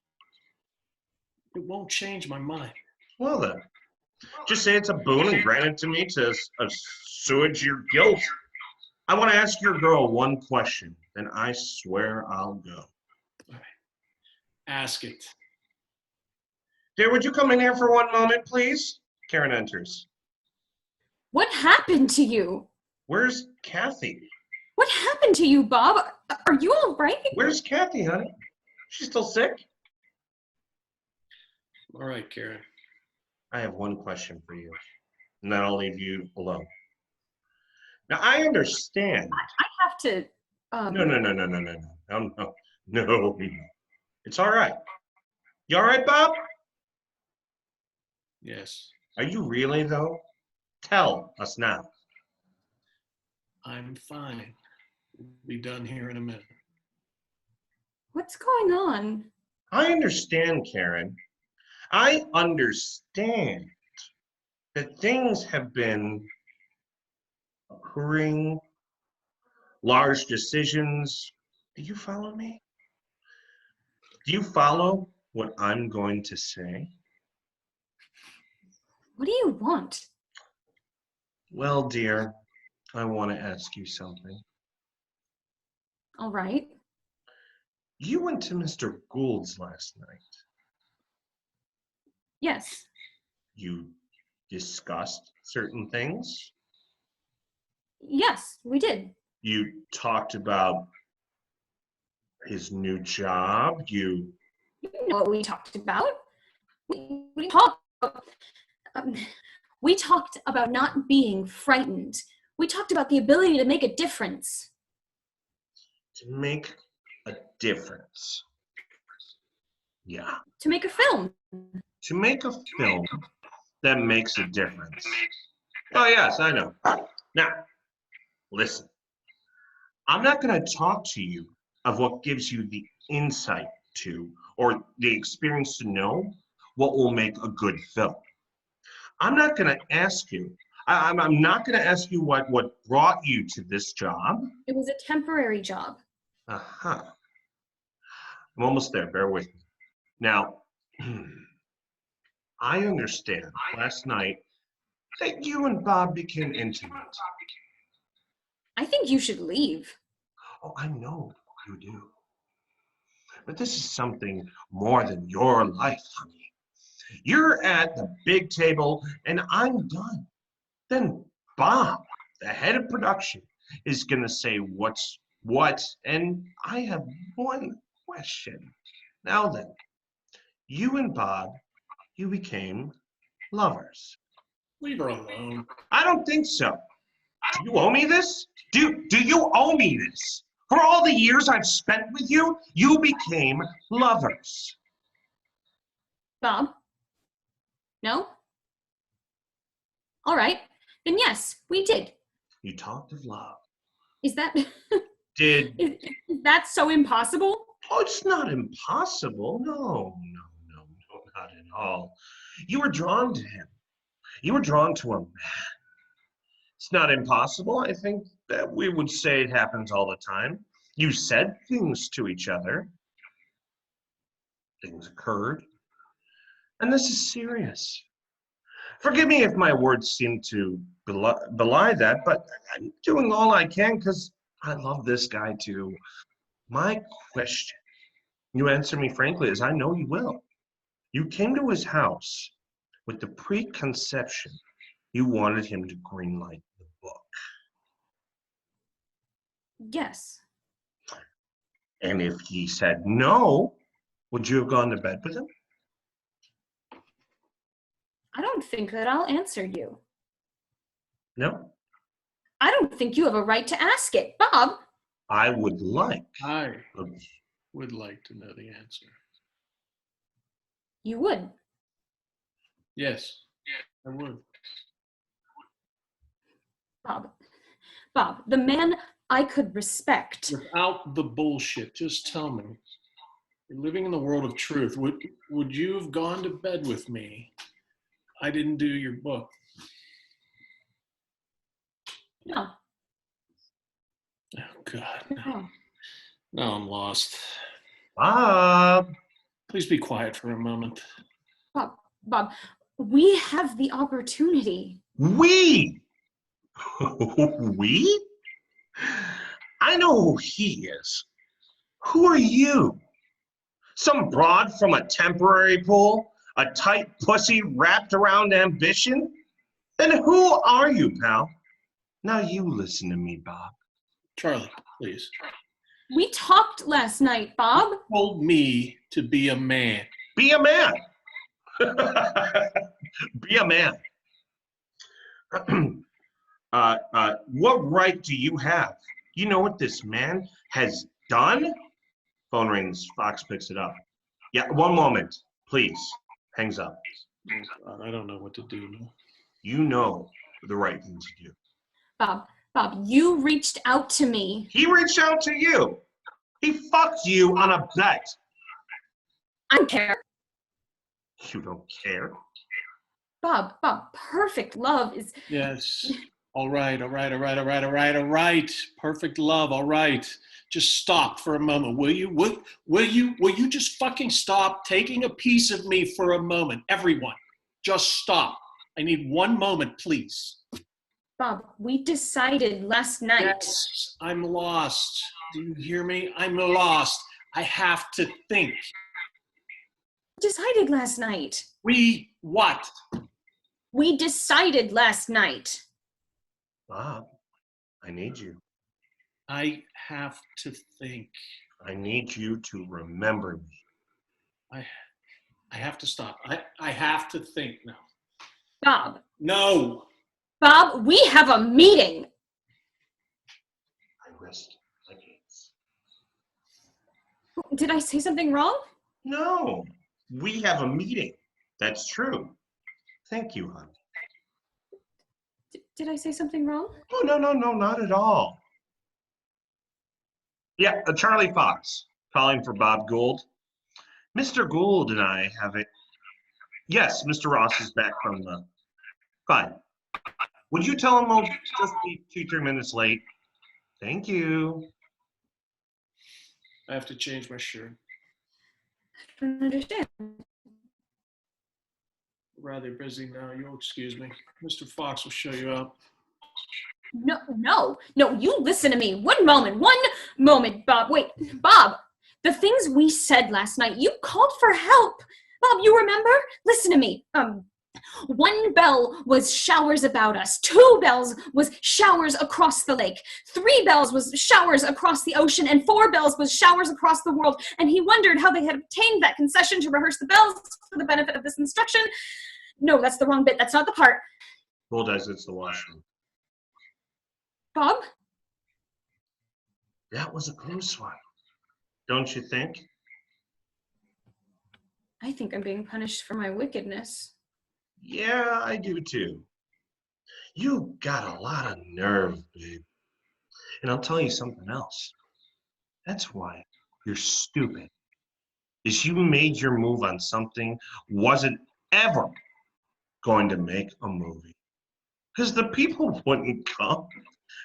It won't change my mind. Well then, just say it's a boon and grant it to me to assuage your guilt. I want to ask your girl one question, then I swear I'll go. All right. Ask it. Dear, would you come in here for one moment, please? Karen enters. What happened to you? Where's Kathy? What happened to you, Bob? Are you all right? Where's Kathy, honey? She's still sick? All right, Karen. I have one question for you, and then I'll leave you alone. Now, I understand. I have to. No. It's all right. You all right, Bob? Yes. Are you really, though? Tell us now. I'm fine. We'll be done here in a minute. What's going on? I understand, Karen. I understand that things have been occurring, large decisions. Do you follow me? Do you follow what I'm going to say? What do you want? Well, dear, I want to ask you something. All right. You went to Mr. Gould's last night. Yes. You discussed certain things. Yes, we did. You talked about his new job. You know what we talked about. We talked. Um, we talked about not being frightened. We talked about the ability to make a difference. to make a difference. Yeah. To make a film. To make a film that makes a difference. Oh, yes, I know. Now, listen. I'm not going to talk to you of what gives you the insight to or the experience to know what will make a good film. I'm not going to ask you. I'm not going to ask you what brought you to this job. It was a temporary job. Uh-huh. I'm almost there. Bear with me. Now, I understand last night that you and Bob became intimate. I think you should leave. Oh, I know you do. But this is something more than your life, honey. You're at the big table and I'm done. Then Bob, the head of production, is going to say what's what. And I have one question. Now then, you and Bob, you became lovers. Leave her alone. I don't think so. Do you owe me this? Do you owe me this? For all the years I've spent with you, you became lovers. Bob? No? All right. Then yes, we did. You talked of love. Is that Did is that so impossible? Oh, it's not impossible. No, not at all. You were drawn to him. You were drawn to a man. It's not impossible. I think that we would say it happens all the time. You said things to each other. Things occurred. And this is serious. Forgive me if my words seem to belie that, but I'm doing all I can because I love this guy too. My question, you answer me frankly, as I know you will. You came to his house with the preconception you wanted him to greenlight the book. Yes. And if he said no, would you have gone to bed with him? I don't think that I'll answer you. No? I don't think you have a right to ask it. Bob? I would like. I would like to know the answer. You would. Yes, I would. Bob, the man I could respect. Without the bullshit, just tell me. You're living in the world of truth. Would you have gone to bed with me? I didn't do your book. No. Oh, God. No. Now I'm lost. Bob. Please be quiet for a moment. Bob, we have the opportunity. We? We? I know who he is. Who are you? Some broad from a temporary pool? A tight pussy wrapped around ambition? Then who are you, pal? Now you listen to me, Bob. Charlie, please. We talked last night, Bob. You told me to be a man. Be a man. Be a man. What right do you have? You know what this man has done? Phone rings. Fox picks it up. Yeah, one moment, please. Hangs up. Oh, God, I don't know what to do now. You know the right thing to do. Bob, you reached out to me. He reached out to you. He fucked you on a bet. I don't care. You don't care? Bob, perfect love is... Yes. All right. Perfect love. All right. Just stop for a moment. Will you? Will you just fucking stop taking a piece of me for a moment? Everyone, just stop. I need one moment, please. Bob, we decided last night. Yes, I'm lost. Do you hear me? I'm lost. I have to think. Decided last night. We what? We decided last night. Bob, I need you. I have to think. I need you to remember me. I have to stop. I have to think now. Bob. No. Bob, we have a meeting. I rest my case. Did I say something wrong? No, we have a meeting. That's true. Thank you, honey. Did I say something wrong? Oh, no, not at all. Yeah, Charlie Fox, calling for Bob Gould. Mr. Gould and I have it. Yes, Mr. Ross is back from the... Fine. Would you tell him we'll just be 2-3 minutes late? Thank you. I have to change my shirt. I don't understand. Rather busy now. You'll excuse me. Mr. Fox will show you up. No, you listen to me. One moment, Bob. Wait, Bob, the things we said last night, you called for help. Bob, you remember? Listen to me. 1 bell was showers about us. 2 bells was showers across the lake. 3 bells was showers across the ocean. And 4 bells was showers across the world. And he wondered how they had obtained that concession to rehearse the bells for the benefit of this instruction. No, that's the wrong bit. That's not the part. Gould exits the washroom. Bob? That was a close one. Don't you think? I think I'm being punished for my wickedness. Yeah, I do too. You got a lot of nerve, babe. And I'll tell you something else. That's why you're stupid. Is you made your move on something wasn't ever going to make a movie. Because the people wouldn't come.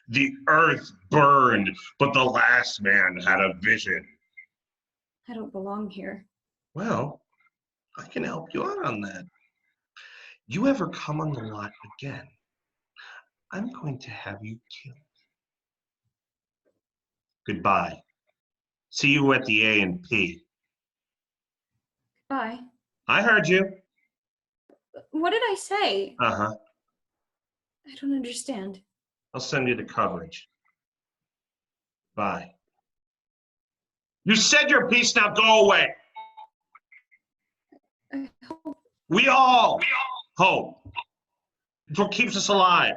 The earth burned, but the last man had a vision. I don't belong here. Well, I can help you out on that. You ever come on the lot again, I'm going to have you killed. Goodbye. See you at the A&P. Bye. I heard you. What did I say? Uh-huh. I don't understand. I'll send you the coverage. Bye. You said your piece, now go away. I hope. We all hope. It's what keeps us alive.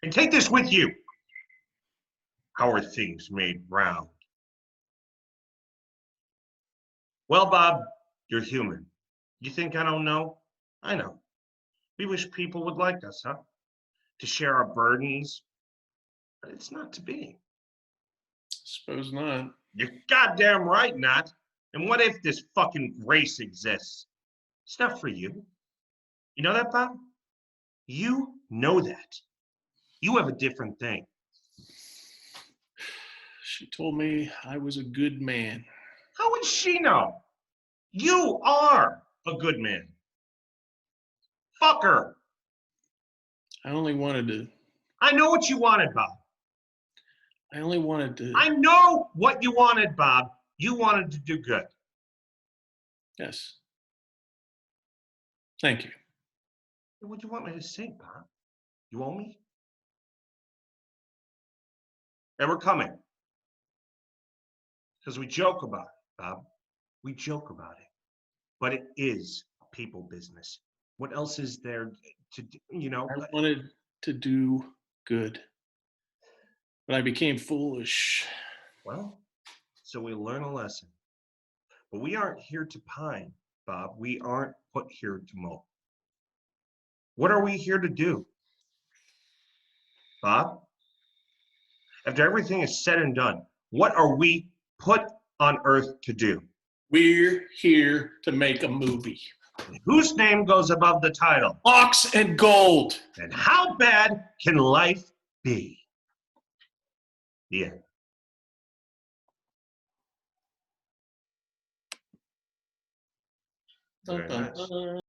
And take this with you. How are things made round? Well, Bob, you're human. You think I don't know? I know. We wish people would like us, huh? To share our burdens, but it's not to be. Suppose not. You're goddamn right not. And what if this fucking grace exists? It's not for you. You know that, Bob? You know that. You have a different thing. She told me I was a good man. How would she know? You are a good man. Fuck her. I only wanted to. I know what you wanted, Bob. I only wanted to. I know what you wanted, Bob. You wanted to do good. Yes. Thank you. What do you want me to say, Bob? You owe me? And we're coming. Because we joke about it, Bob. We joke about it. But it is a people business. What else is there to do, you know? I wanted to do good. But I became foolish. Well, so we learn a lesson. But we aren't here to pine, Bob. We aren't put here to mope. What are we here to do? Bob? After everything is said and done, what are we put on earth to do? We're here to make a movie. Whose name goes above the title? Fox and Gold. And how bad can life be? The end. Dun, Very dun, nice. dun.